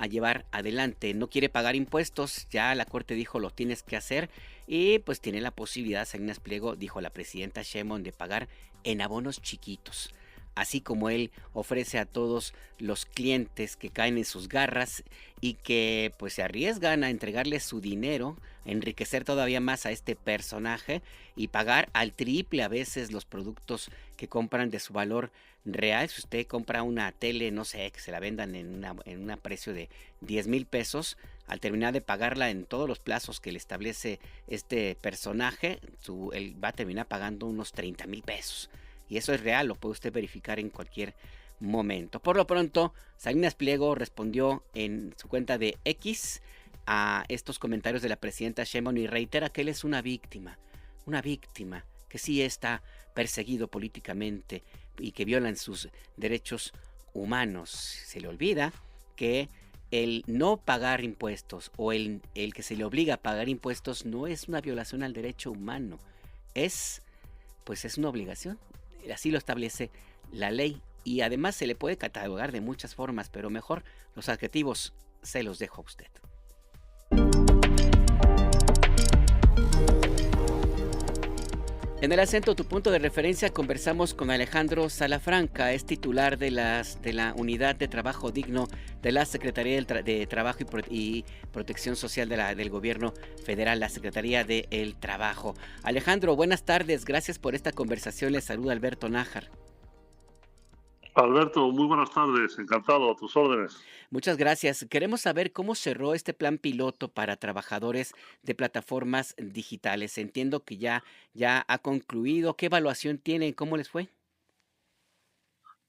llevar adelante. No quiere pagar impuestos, ya la Corte dijo lo tienes que hacer y pues tiene la posibilidad, Salinas Pliego, dijo la presidenta Sheinbaum, de pagar en abonos chiquitos. Así como él ofrece a todos los clientes que caen en sus garras y que pues se arriesgan a entregarle su dinero, a enriquecer todavía más a este personaje y pagar al triple a veces los productos que compran de su valor real. Si usted compra una tele, no sé, que se la vendan en un precio de 10,000 pesos, al terminar de pagarla en todos los plazos que le establece este personaje, él va a terminar pagando unos 30,000 pesos. Y eso es real, lo puede usted verificar en cualquier momento. Por lo pronto, Salinas Pliego respondió en su cuenta de X a estos comentarios de la presidenta Sheinbaum y reitera que él es una víctima que sí está perseguido políticamente y que violan sus derechos humanos. Se le olvida que el no pagar impuestos o el que se le obliga a pagar impuestos no es una violación al derecho humano, es una obligación. Así lo establece la ley y además se le puede catalogar de muchas formas, pero mejor los adjetivos se los dejo a usted. En el acento Tu Punto de Referencia conversamos con Alejandro Salafranca, es titular de la Unidad de Trabajo Digno de la Secretaría de Trabajo y Protección Social del Gobierno Federal, la Secretaría del Trabajo. Alejandro, buenas tardes, gracias por esta conversación, les saluda Alberto Nájar. Alberto, muy buenas tardes, encantado, a tus órdenes. Muchas gracias. Queremos saber cómo cerró este plan piloto para trabajadores de plataformas digitales. Entiendo que ya ha concluido. ¿Qué evaluación tienen? ¿Cómo les fue?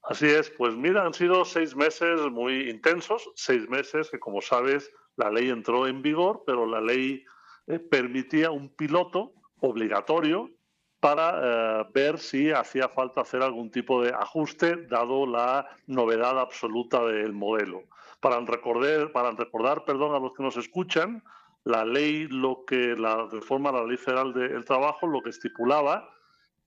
Así es, pues mira, han sido 6 meses muy intensos, 6 meses que, como sabes, la ley entró en vigor, pero la ley permitía un piloto obligatorio para ver si hacía falta hacer algún tipo de ajuste, dado la novedad absoluta del modelo. Para recordar, a los que nos escuchan, la reforma de la Ley Federal del Trabajo, lo que estipulaba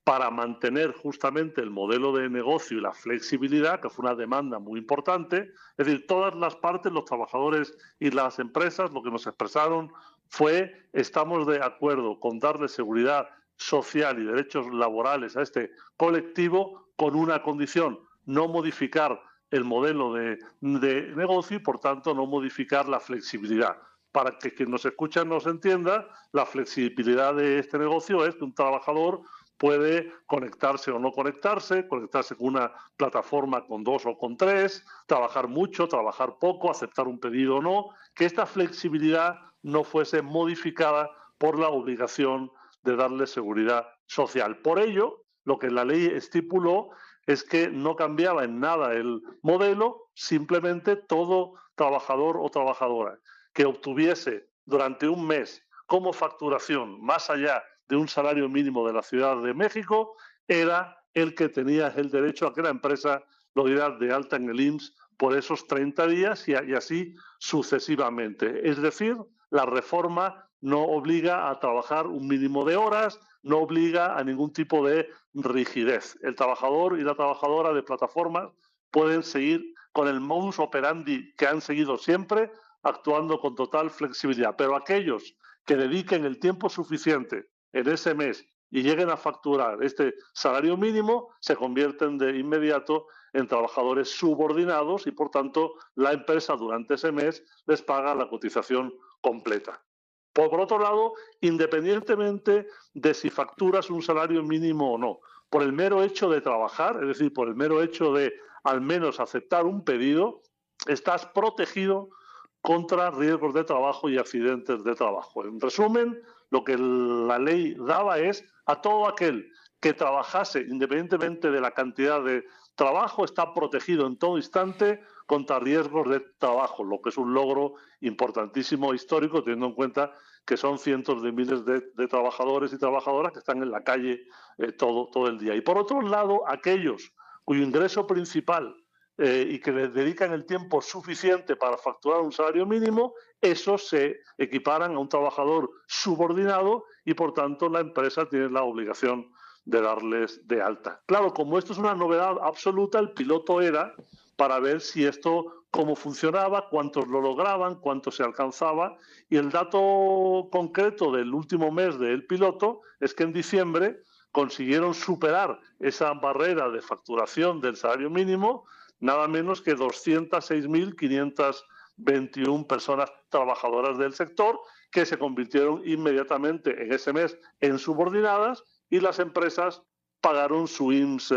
para mantener justamente el modelo de negocio y la flexibilidad, que fue una demanda muy importante. Es decir, todas las partes, los trabajadores y las empresas, lo que nos expresaron fue: estamos de acuerdo con darle seguridad social y derechos laborales a este colectivo, con una condición: no modificar el modelo de negocio y, por tanto, no modificar la flexibilidad. Para que quien nos escucha nos entienda, la flexibilidad de este negocio es que un trabajador puede conectarse o no conectarse con una plataforma con 2 o con 3, trabajar mucho, trabajar poco, aceptar un pedido o no, que esta flexibilidad no fuese modificada por la obligación de darle seguridad social. Por ello, lo que la ley estipuló es que no cambiaba en nada el modelo, simplemente todo trabajador o trabajadora que obtuviese durante un mes como facturación más allá de un salario mínimo de la Ciudad de México era el que tenía el derecho a que la empresa lo diera de alta en el IMSS por esos 30 días y así sucesivamente. Es decir, la reforma no obliga a trabajar un mínimo de horas, no obliga a ningún tipo de rigidez. El trabajador y la trabajadora de plataformas pueden seguir con el modus operandi que han seguido siempre, actuando con total flexibilidad. Pero aquellos que dediquen el tiempo suficiente en ese mes y lleguen a facturar este salario mínimo, se convierten de inmediato en trabajadores subordinados y, por tanto, la empresa durante ese mes les paga la cotización completa. Por otro lado, independientemente de si facturas un salario mínimo o no, por el mero hecho de trabajar, es decir, por el mero hecho de al menos aceptar un pedido, estás protegido contra riesgos de trabajo y accidentes de trabajo. En resumen, lo que la ley daba es a todo aquel que trabajase, independientemente de la cantidad de trabajo, está protegido en todo instante contra riesgos de trabajo, lo que es un logro importantísimo histórico, teniendo en cuenta que son cientos de miles de trabajadores y trabajadoras que están en la calle todo el día. Y por otro lado, aquellos cuyo ingreso principal y que les dedican el tiempo suficiente para facturar un salario mínimo, esos se equiparan a un trabajador subordinado y, por tanto, la empresa tiene la obligación de darles de alta. Claro, como esto es una novedad absoluta, el piloto era para ver si esto, cómo funcionaba, cuántos lo lograban, cuánto se alcanzaba, y el dato concreto del último mes del piloto es que en diciembre consiguieron superar esa barrera de facturación del salario mínimo, nada menos que 206.521 personas trabajadoras del sector, que se convirtieron inmediatamente en ese mes en subordinadas, y las empresas pagaron su IMSS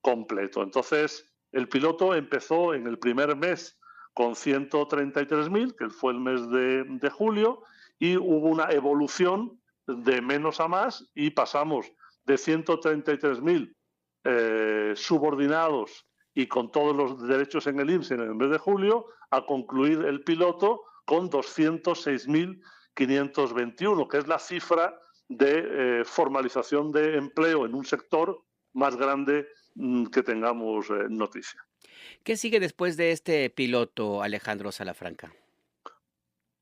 completo. Entonces, el piloto empezó en el primer mes con 133.000, que fue el mes de julio, y hubo una evolución de menos a más y pasamos de 133.000 subordinados y con todos los derechos en el IMSS en el mes de julio a concluir el piloto con 206.521, que es la cifra de formalización de empleo en un sector más grande que tengamos noticia. ¿Qué sigue después de este piloto, Alejandro Salafranca?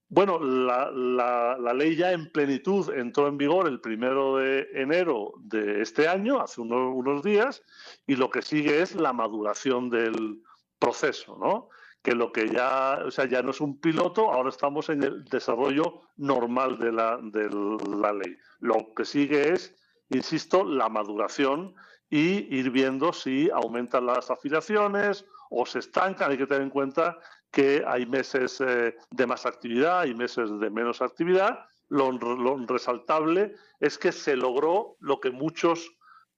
Bueno, la ley ya en plenitud entró en vigor el 1 de enero de este año, hace unos días, y lo que sigue es la maduración del proceso, ¿no? Que lo que ya no es un piloto, ahora estamos en el desarrollo normal de la ley. Lo que sigue es, insisto, la maduración y ir viendo si aumentan las afiliaciones o se estancan. Hay que tener en cuenta que hay meses de más actividad, hay meses de menos actividad. Lo resaltable es que se logró lo que muchos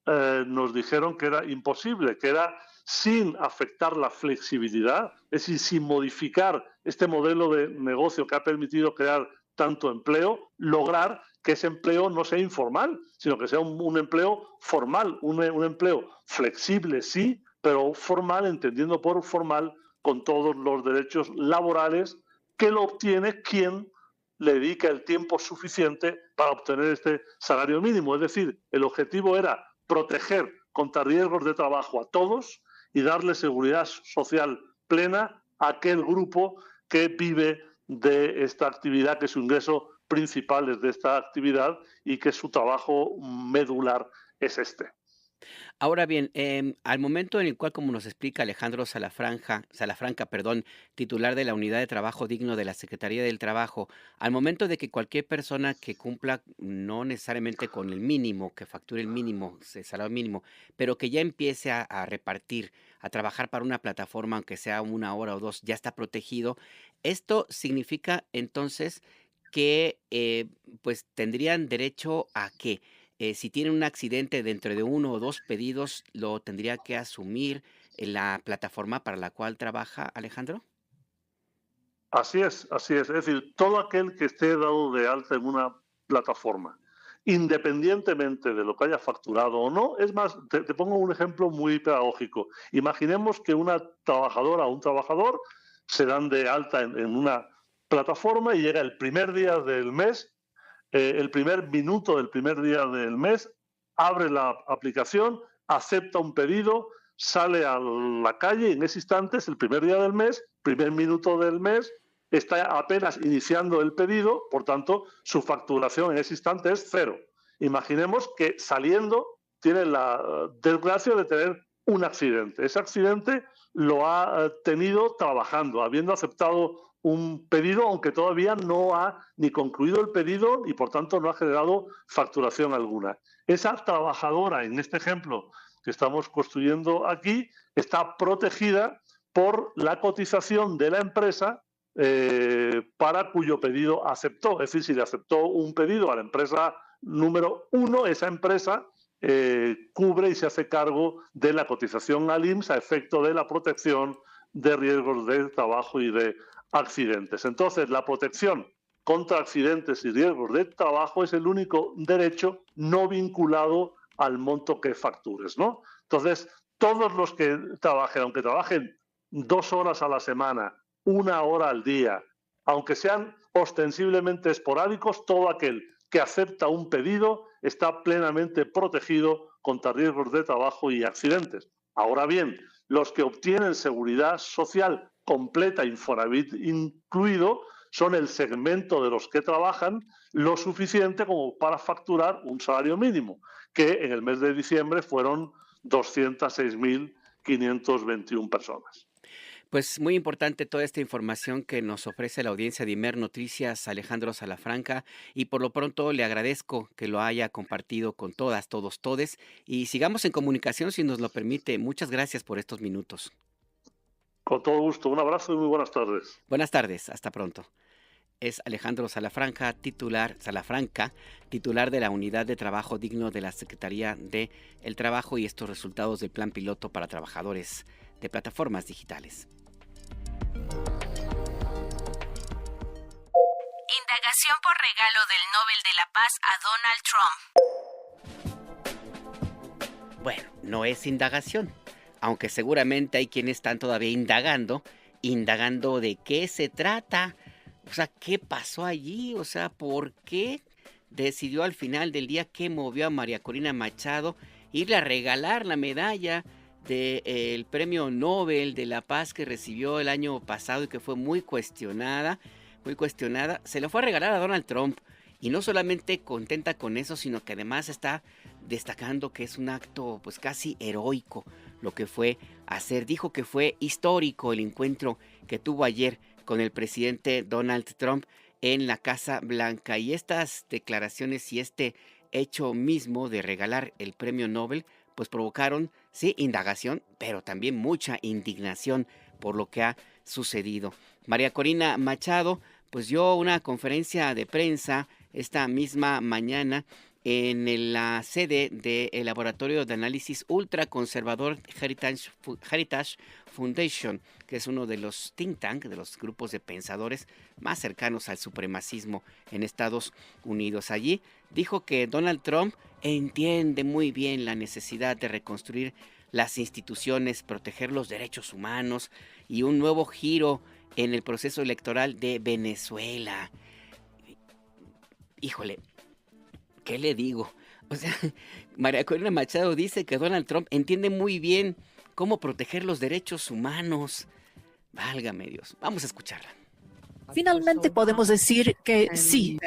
nos dijeron que era imposible, que era sin afectar la flexibilidad, es decir, sin modificar este modelo de negocio que ha permitido crear tanto empleo, lograr que ese empleo no sea informal, sino que sea un empleo formal, un empleo flexible, sí, pero formal, entendiendo por formal con todos los derechos laborales que lo obtiene quien le dedica el tiempo suficiente para obtener este salario mínimo. Es decir, el objetivo era proteger contra riesgos de trabajo a todos y darle seguridad social plena a aquel grupo que vive de esta actividad, que su ingreso principal es de esta actividad y que su trabajo medular es este. Ahora bien, al momento en el cual, como nos explica Alejandro Salafranca, perdón, titular de la Unidad de Trabajo Digno de la Secretaría del Trabajo, al momento de que cualquier persona que cumpla, no necesariamente con el mínimo, que facture el mínimo, el salario mínimo, pero que ya empiece a repartir, a trabajar para una plataforma, aunque sea 1 hora o 2, ya está protegido. Esto significa entonces que pues tendrían derecho a qué. Si tiene un accidente dentro de 1 o 2 pedidos, ¿lo tendría que asumir en la plataforma para la cual trabaja Alejandro? Así es, así es. Es decir, todo aquel que esté dado de alta en una plataforma, independientemente de lo que haya facturado o no, es más, te pongo un ejemplo muy pedagógico. Imaginemos que una trabajadora o un trabajador se dan de alta en una plataforma y llega el primer día del mes, el primer minuto del primer día del mes, abre la aplicación, acepta un pedido, sale a la calle y en ese instante es el primer día del mes, primer minuto del mes, está apenas iniciando el pedido, por tanto, su facturación en ese instante es 0. Imaginemos que saliendo tiene la desgracia de tener un accidente. Ese accidente lo ha tenido trabajando, habiendo aceptado un pedido, aunque todavía no ha ni concluido el pedido y por tanto no ha generado facturación alguna. Esa trabajadora, en este ejemplo que estamos construyendo aquí, está protegida por la cotización de la empresa para cuyo pedido aceptó. Es decir, si le aceptó un pedido a la empresa número 1, esa empresa cubre y se hace cargo de la cotización al IMSS a efecto de la protección de riesgos de trabajo y de accidentes. Entonces, la protección contra accidentes y riesgos de trabajo es el único derecho no vinculado al monto que factures, ¿no? Entonces, todos los que trabajen, aunque trabajen 2 horas a la semana, 1 hora al día, aunque sean ostensiblemente esporádicos, todo aquel que acepta un pedido está plenamente protegido contra riesgos de trabajo y accidentes. Ahora bien, los que obtienen seguridad social completa, Infonavit incluido, son el segmento de los que trabajan lo suficiente como para facturar un salario mínimo, que en el mes de diciembre fueron 206.521 personas. Pues muy importante toda esta información que nos ofrece la audiencia de Imer Noticias, Alejandro Salafranca, y por lo pronto le agradezco que lo haya compartido con todas, todos, todes, y sigamos en comunicación si nos lo permite. Muchas gracias por estos minutos. Con todo gusto, un abrazo y muy buenas tardes. Buenas tardes, hasta pronto. Es Alejandro Salafranca, titular de la Unidad de Trabajo Digno de la Secretaría del Trabajo y estos resultados del Plan Piloto para Trabajadores de Plataformas Digitales. Indagación por regalo del Nobel de la Paz a Donald Trump. Bueno, no es indagación, aunque seguramente hay quienes están todavía indagando de qué se trata. O sea, ¿qué pasó allí? O sea, ¿por qué decidió al final del día que movió a María Corina Machado irle a regalar la medalla del Premio Nobel de la Paz que recibió el año pasado y que fue muy cuestionada? Se lo fue a regalar a Donald Trump. Y no solamente contenta con eso, sino que además está destacando que es un acto pues casi heroico lo que fue hacer. Dijo que fue histórico el encuentro que tuvo ayer con el presidente Donald Trump en la Casa Blanca. Y estas declaraciones y este hecho mismo de regalar el premio Nobel pues provocaron, sí, indagación, pero también mucha indignación por lo que ha sucedido. María Corina Machado pues dio una conferencia de prensa esta misma mañana en la sede del Laboratorio de Análisis Ultraconservador Heritage Foundation, que es uno de los think tank, de los grupos de pensadores más cercanos al supremacismo en Estados Unidos. Allí dijo que Donald Trump entiende muy bien la necesidad de reconstruir las instituciones, proteger los derechos humanos y un nuevo giro en el proceso electoral de Venezuela. Híjole, ¿qué le digo? O sea, María Corina Machado dice que Donald Trump entiende muy bien cómo proteger los derechos humanos. Válgame Dios. Vamos a escucharla. Finalmente podemos decir que sí,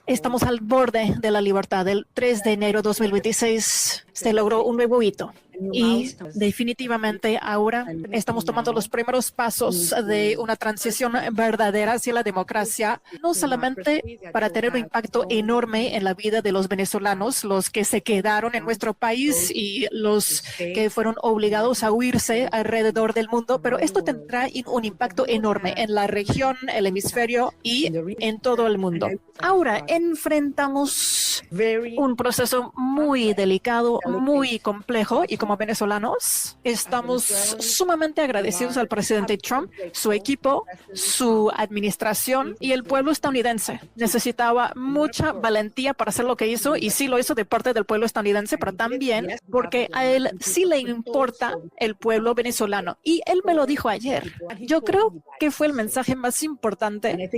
estamos al borde de la libertad. El 3 de enero de 2026 se logró un nuevo hito. Y definitivamente ahora estamos tomando los primeros pasos de una transición verdadera hacia la democracia, no solamente para tener un impacto enorme en la vida de los venezolanos, los que se quedaron en nuestro país y los que fueron obligados a huirse alrededor del mundo, pero esto tendrá un impacto enorme en la región, el hemisferio y en todo el mundo. Ahora enfrentamos un proceso muy delicado, muy complejo, y como venezolanos estamos sumamente agradecidos al presidente Trump, su equipo, su administración y el pueblo estadounidense. Necesitaba mucha valentía para hacer lo que hizo, y sí lo hizo de parte del pueblo estadounidense, pero también porque a él sí le importa el pueblo venezolano. Y él me lo dijo ayer. Yo creo que fue el mensaje más importante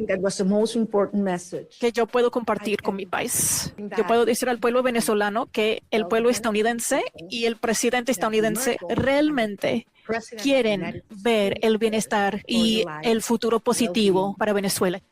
que yo puedo compartir con mi país. Yo puedo decir al pueblo venezolano que el pueblo estadounidense y el presidente estadounidense realmente quieren ver el bienestar y el futuro positivo para Venezuela.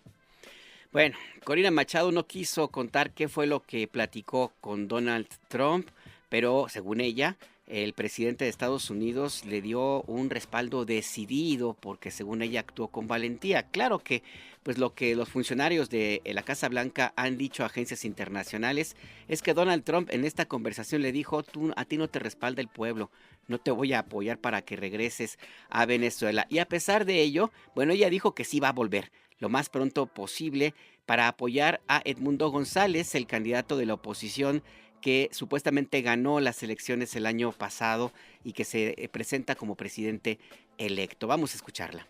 Bueno, Corina Machado no quiso contar qué fue lo que platicó con Donald Trump, pero según ella, el presidente de Estados Unidos le dio un respaldo decidido porque según ella actuó con valentía. Claro que pues lo que los funcionarios de la Casa Blanca han dicho a agencias internacionales es que Donald Trump en esta conversación le dijo: a ti no te respalda el pueblo, no te voy a apoyar para que regreses a Venezuela. Y a pesar de ello, bueno, ella dijo que sí va a volver lo más pronto posible para apoyar a Edmundo González, el candidato de la oposición que supuestamente ganó las elecciones el año pasado y que se presenta como presidente electo. Vamos a escucharla.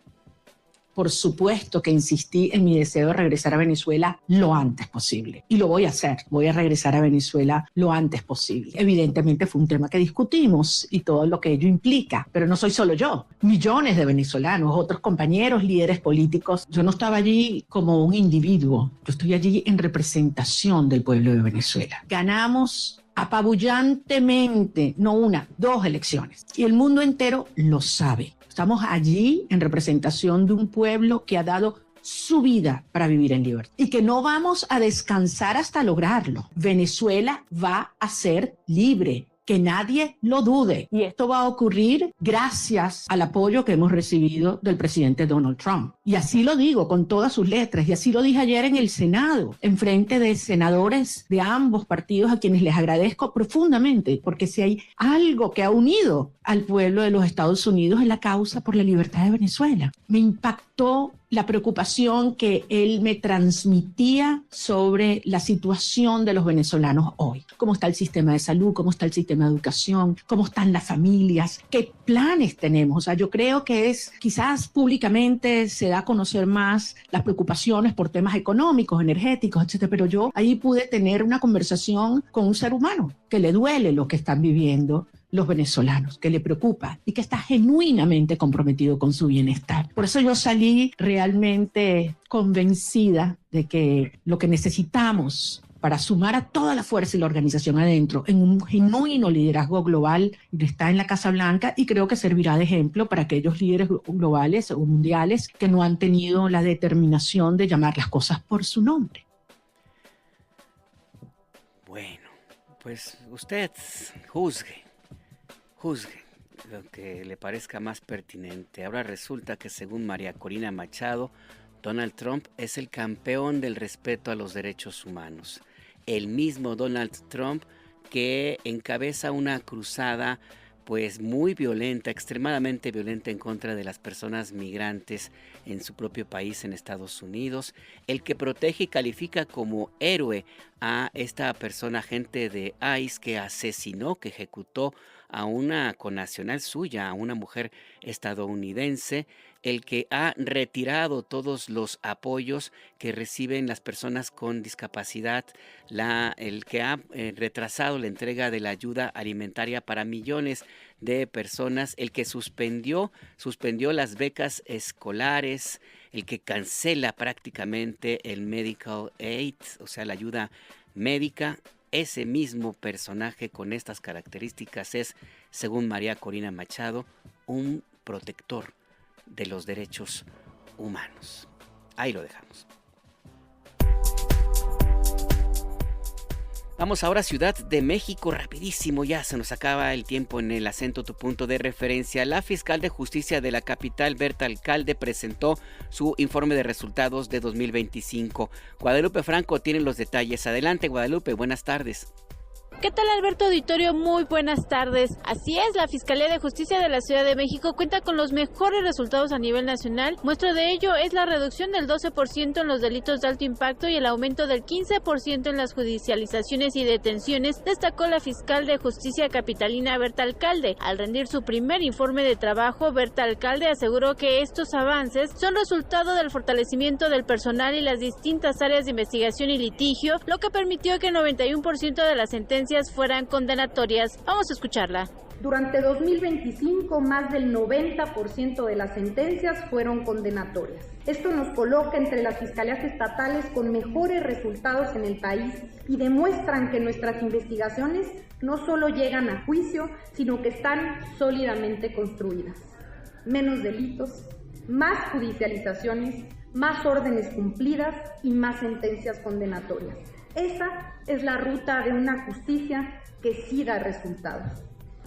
Por supuesto que insistí en mi deseo de regresar a Venezuela lo antes posible. Y lo voy a hacer. Voy a regresar a Venezuela lo antes posible. Evidentemente fue un tema que discutimos y todo lo que ello implica. Pero no soy solo yo. Millones de venezolanos, otros compañeros, líderes políticos. Yo no estaba allí como un individuo. Yo estoy allí en representación del pueblo de Venezuela. Ganamos apabullantemente, no una, 2 elecciones. Y el mundo entero lo sabe. Estamos allí en representación de un pueblo que ha dado su vida para vivir en libertad y que no vamos a descansar hasta lograrlo. Venezuela va a ser libre. Que nadie lo dude. Y esto va a ocurrir gracias al apoyo que hemos recibido del presidente Donald Trump. Y así lo digo con todas sus letras. Y así lo dije ayer en el Senado, en frente de senadores de ambos partidos, a quienes les agradezco profundamente, porque si hay algo que ha unido al pueblo de los Estados Unidos es la causa por la libertad de Venezuela. Me impactó la preocupación que él me transmitía sobre la situación de los venezolanos hoy. Cómo está el sistema de salud, cómo está el sistema de educación, cómo están las familias, qué planes tenemos. O sea, yo creo que quizás públicamente se da a conocer más las preocupaciones por temas económicos, energéticos, etcétera, pero yo ahí pude tener una conversación con un ser humano que le duele lo que están viviendo los venezolanos, que le preocupa y que está genuinamente comprometido con su bienestar. Por eso yo salí realmente convencida de que lo que necesitamos para sumar a toda la fuerza y la organización adentro en un genuino liderazgo global está en la Casa Blanca, y creo que servirá de ejemplo para aquellos líderes globales o mundiales que no han tenido la determinación de llamar las cosas por su nombre. Bueno, pues usted juzgue lo que le parezca más pertinente. Ahora resulta que según María Corina Machado, Donald Trump es el campeón del respeto a los derechos humanos. El mismo Donald Trump que encabeza una cruzada pues muy violenta, extremadamente violenta en contra de las personas migrantes en su propio país, en Estados Unidos, el que protege y califica como héroe a esta persona, agente de ICE, que asesinó, que ejecutó a una connacional suya, a una mujer estadounidense, el que ha retirado todos los apoyos que reciben las personas con discapacidad, el que ha retrasado la entrega de la ayuda alimentaria para millones de personas, el que suspendió las becas escolares, el que cancela prácticamente el medical aid, o sea, la ayuda médica. Ese mismo personaje con estas características es, según María Corina Machado, un protector de los derechos humanos. Ahí lo dejamos. Vamos ahora a Ciudad de México, rapidísimo, ya se nos acaba el tiempo en el acento tu punto de referencia. La fiscal de justicia de la capital, Berta Alcalde, presentó su informe de resultados de 2025. Guadalupe Franco tiene los detalles. Adelante, Guadalupe, buenas tardes. ¿Qué tal, Alberto Auditorio? Muy buenas tardes. Así es, la Fiscalía de Justicia de la Ciudad de México cuenta con los mejores resultados a nivel nacional. Muestra de ello es la reducción del 12% en los delitos de alto impacto y el aumento del 15% en las judicializaciones y detenciones, destacó la fiscal de Justicia capitalina Berta Alcalde. Al rendir su primer informe de trabajo, Berta Alcalde aseguró que estos avances son resultado del fortalecimiento del personal y las distintas áreas de investigación y litigio, lo que permitió que el 91% de las sentencias fueran condenatorias. Vamos a escucharla. Durante 2025, más del 90% de las sentencias fueron condenatorias. Esto nos coloca entre las fiscalías estatales con mejores resultados en el país y demuestran que nuestras investigaciones no solo llegan a juicio, sino que están sólidamente construidas. Menos delitos, más judicializaciones, más órdenes cumplidas y más sentencias condenatorias. Esa es la ruta de una justicia que sí da resultados.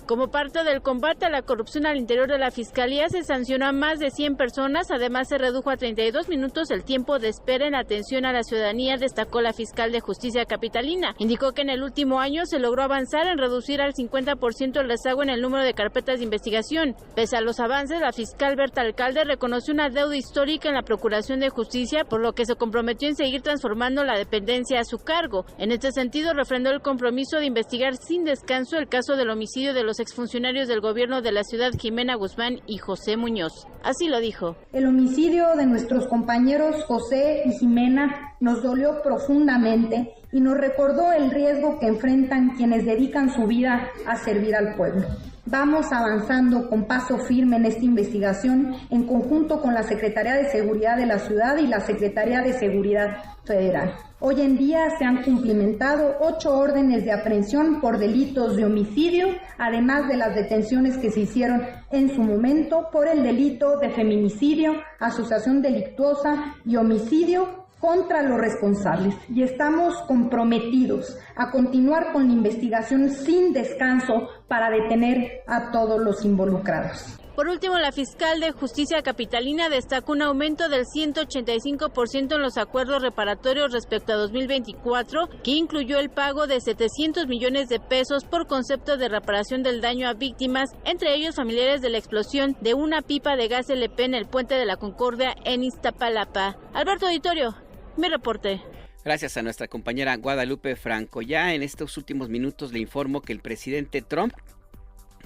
Como parte del combate a la corrupción al interior de la Fiscalía, se sancionó a más de 100 personas. Además, se redujo a 32 minutos el tiempo de espera en atención a la ciudadanía, destacó la fiscal de Justicia capitalina. Indicó que en el último año se logró avanzar en reducir al 50% el rezago en el número de carpetas de investigación. Pese a los avances, la fiscal Berta Alcalde reconoció una deuda histórica en la Procuración de Justicia, por lo que se comprometió en seguir transformando la dependencia a su cargo. En este sentido, refrendó el compromiso de investigar sin descanso el caso del homicidio de los exfuncionarios del gobierno de la ciudad, Jimena Guzmán y José Muñoz. Así lo dijo. El homicidio de nuestros compañeros José y Jimena nos dolió profundamente y nos recordó el riesgo que enfrentan quienes dedican su vida a servir al pueblo. Vamos avanzando con paso firme en esta investigación en conjunto con la Secretaría de Seguridad de la Ciudad y la Secretaría de Seguridad Federal. Hoy en día se han cumplimentado 8 órdenes de aprehensión por delitos de homicidio, además de las detenciones que se hicieron en su momento por el delito de feminicidio, asociación delictuosa y homicidio contra los responsables. Y estamos comprometidos a continuar con la investigación sin descanso para detener a todos los involucrados. Por último, la fiscal de Justicia capitalina destacó un aumento del 185% en los acuerdos reparatorios respecto a 2024, que incluyó el pago de 700 millones de pesos por concepto de reparación del daño a víctimas, entre ellos familiares de la explosión de una pipa de gas LP en el Puente de la Concordia en Iztapalapa. Alberto Auditorio, mi reporte. Gracias a nuestra compañera Guadalupe Franco. Ya en estos últimos minutos le informo que el presidente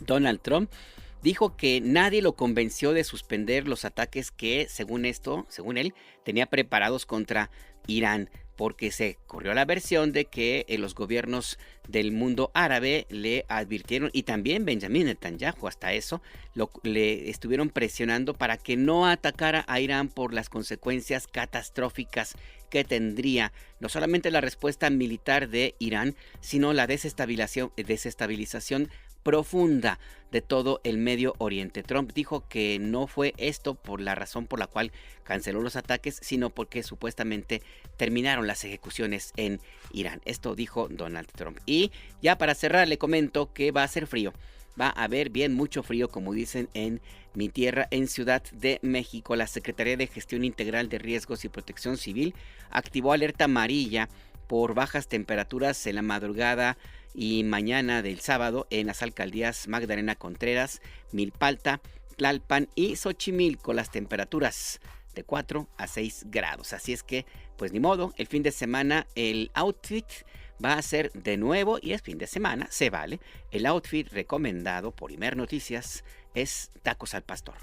Donald Trump, dijo que nadie lo convenció de suspender los ataques que, según él, tenía preparados contra Irán, porque se corrió la versión de que los gobiernos del mundo árabe le advirtieron, y también Benjamin Netanyahu, hasta eso, le estuvieron presionando para que no atacara a Irán por las consecuencias catastróficas que tendría no solamente la respuesta militar de Irán, sino la desestabilización profunda de todo el Medio Oriente. Trump dijo que no fue esto por la razón por la cual canceló los ataques, sino porque supuestamente terminaron las ejecuciones en Irán. Esto dijo Donald Trump. Y ya para cerrar le comento que va a hacer frío. Va a haber bien mucho frío, como dicen en mi tierra, en Ciudad de México. La Secretaría de Gestión Integral de Riesgos y Protección Civil activó alerta amarilla por bajas temperaturas en la madrugada y mañana del sábado en las alcaldías Magdalena Contreras, Milpalta, Tlalpan y Xochimilco, las temperaturas de 4 a 6 grados. Así es que, pues ni modo, el fin de semana el outfit va a ser de nuevo, y es fin de semana, se vale. El outfit recomendado por Imer Noticias es tacos al pastor.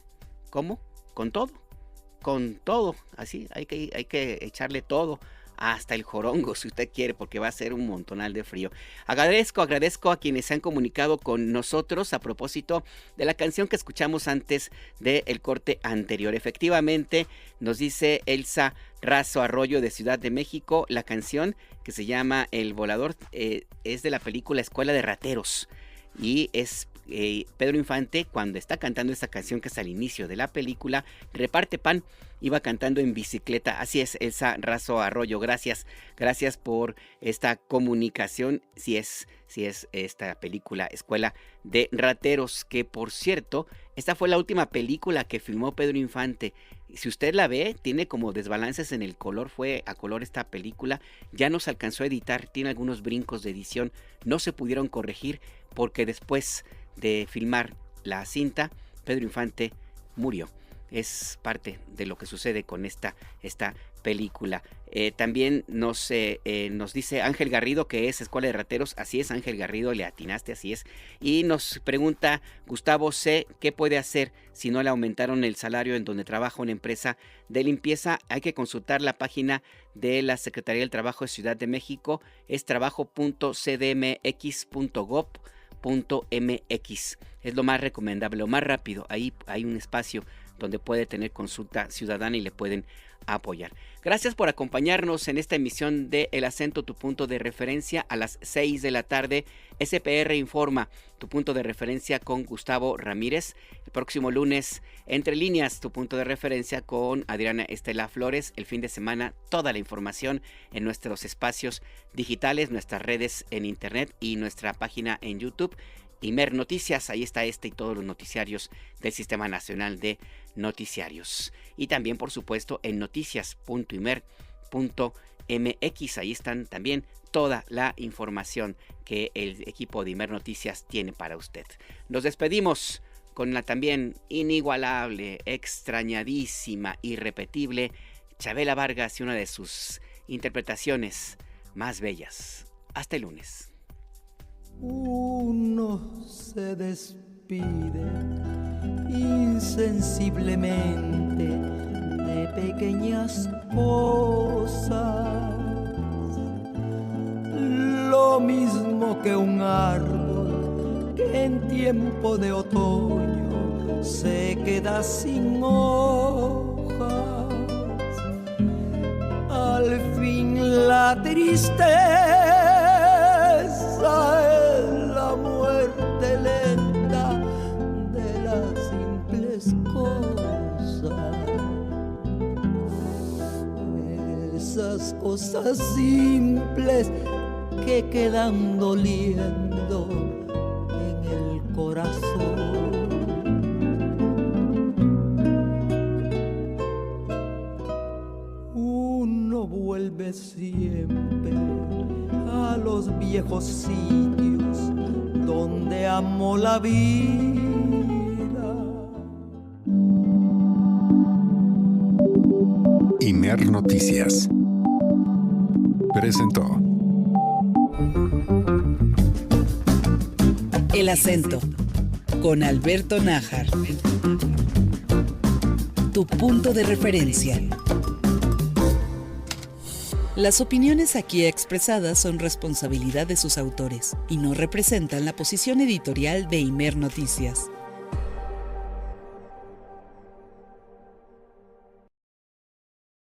¿Cómo? Con todo, así hay que echarle todo, hasta el jorongo si usted quiere, porque va a ser un montonal de frío. Agradezco a quienes se han comunicado con nosotros a propósito de la canción que escuchamos antes del corte anterior. Efectivamente, nos dice Elsa Razo Arroyo de Ciudad de México, la canción que se llama El Volador es de la película Escuela de Rateros y es Pedro Infante, cuando está cantando esta canción que es al inicio de la película, reparte pan, iba cantando en bicicleta. Así es, Elsa Razo Arroyo, gracias por esta comunicación. Si es esta película Escuela de Rateros, que por cierto, esta fue la última película que filmó Pedro Infante. Si usted la ve, tiene como desbalances en el color, fue a color esta película, ya no se alcanzó a editar, tiene algunos brincos de edición, no se pudieron corregir porque después de filmar la cinta, Pedro Infante murió. Es parte de lo que sucede con esta película. También nos dice Ángel Garrido que es Escuela de Rateros. Así es, Ángel Garrido, le atinaste, así es. Y nos pregunta Gustavo C. ¿qué puede hacer si no le aumentaron el salario en donde trabaja una empresa de limpieza? Hay que consultar la página de la Secretaría del Trabajo de Ciudad de México. Es trabajo.cdmx.gov.mx. Es lo más recomendable, lo más rápido. Ahí hay un espacio donde puede tener consulta ciudadana y le pueden apoyar. Gracias por acompañarnos en esta emisión de El Acento, tu punto de referencia, a las 6 de la tarde. SPR Informa, tu punto de referencia con Gustavo Ramírez. El próximo lunes, Entre Líneas, tu punto de referencia con Adriana Estela Flores. El fin de semana, toda la información en nuestros espacios digitales, nuestras redes en internet y nuestra página en YouTube. Imer Noticias, ahí está y todos los noticiarios del Sistema Nacional de Noticiarios. Y también, por supuesto, en noticias.imer.mx, ahí están también toda la información que el equipo de Imer Noticias tiene para usted. Nos despedimos con la también inigualable, extrañadísima, irrepetible Chabela Vargas y una de sus interpretaciones más bellas. Hasta el lunes. Uno se despide insensiblemente de pequeñas cosas, lo mismo que un árbol que en tiempo de otoño se queda sin hojas. Al fin la tristeza es la muerte lenta de las simples cosas. Esas cosas simples que quedan doliendo en el corazón. Uno vuelve siempre a los viejos sitios donde amó la vida. Imer Noticias presentó El Acento con Alberto Nájar. Tu punto de referencia. Las opiniones aquí expresadas son responsabilidad de sus autores y no representan la posición editorial de Imer Noticias.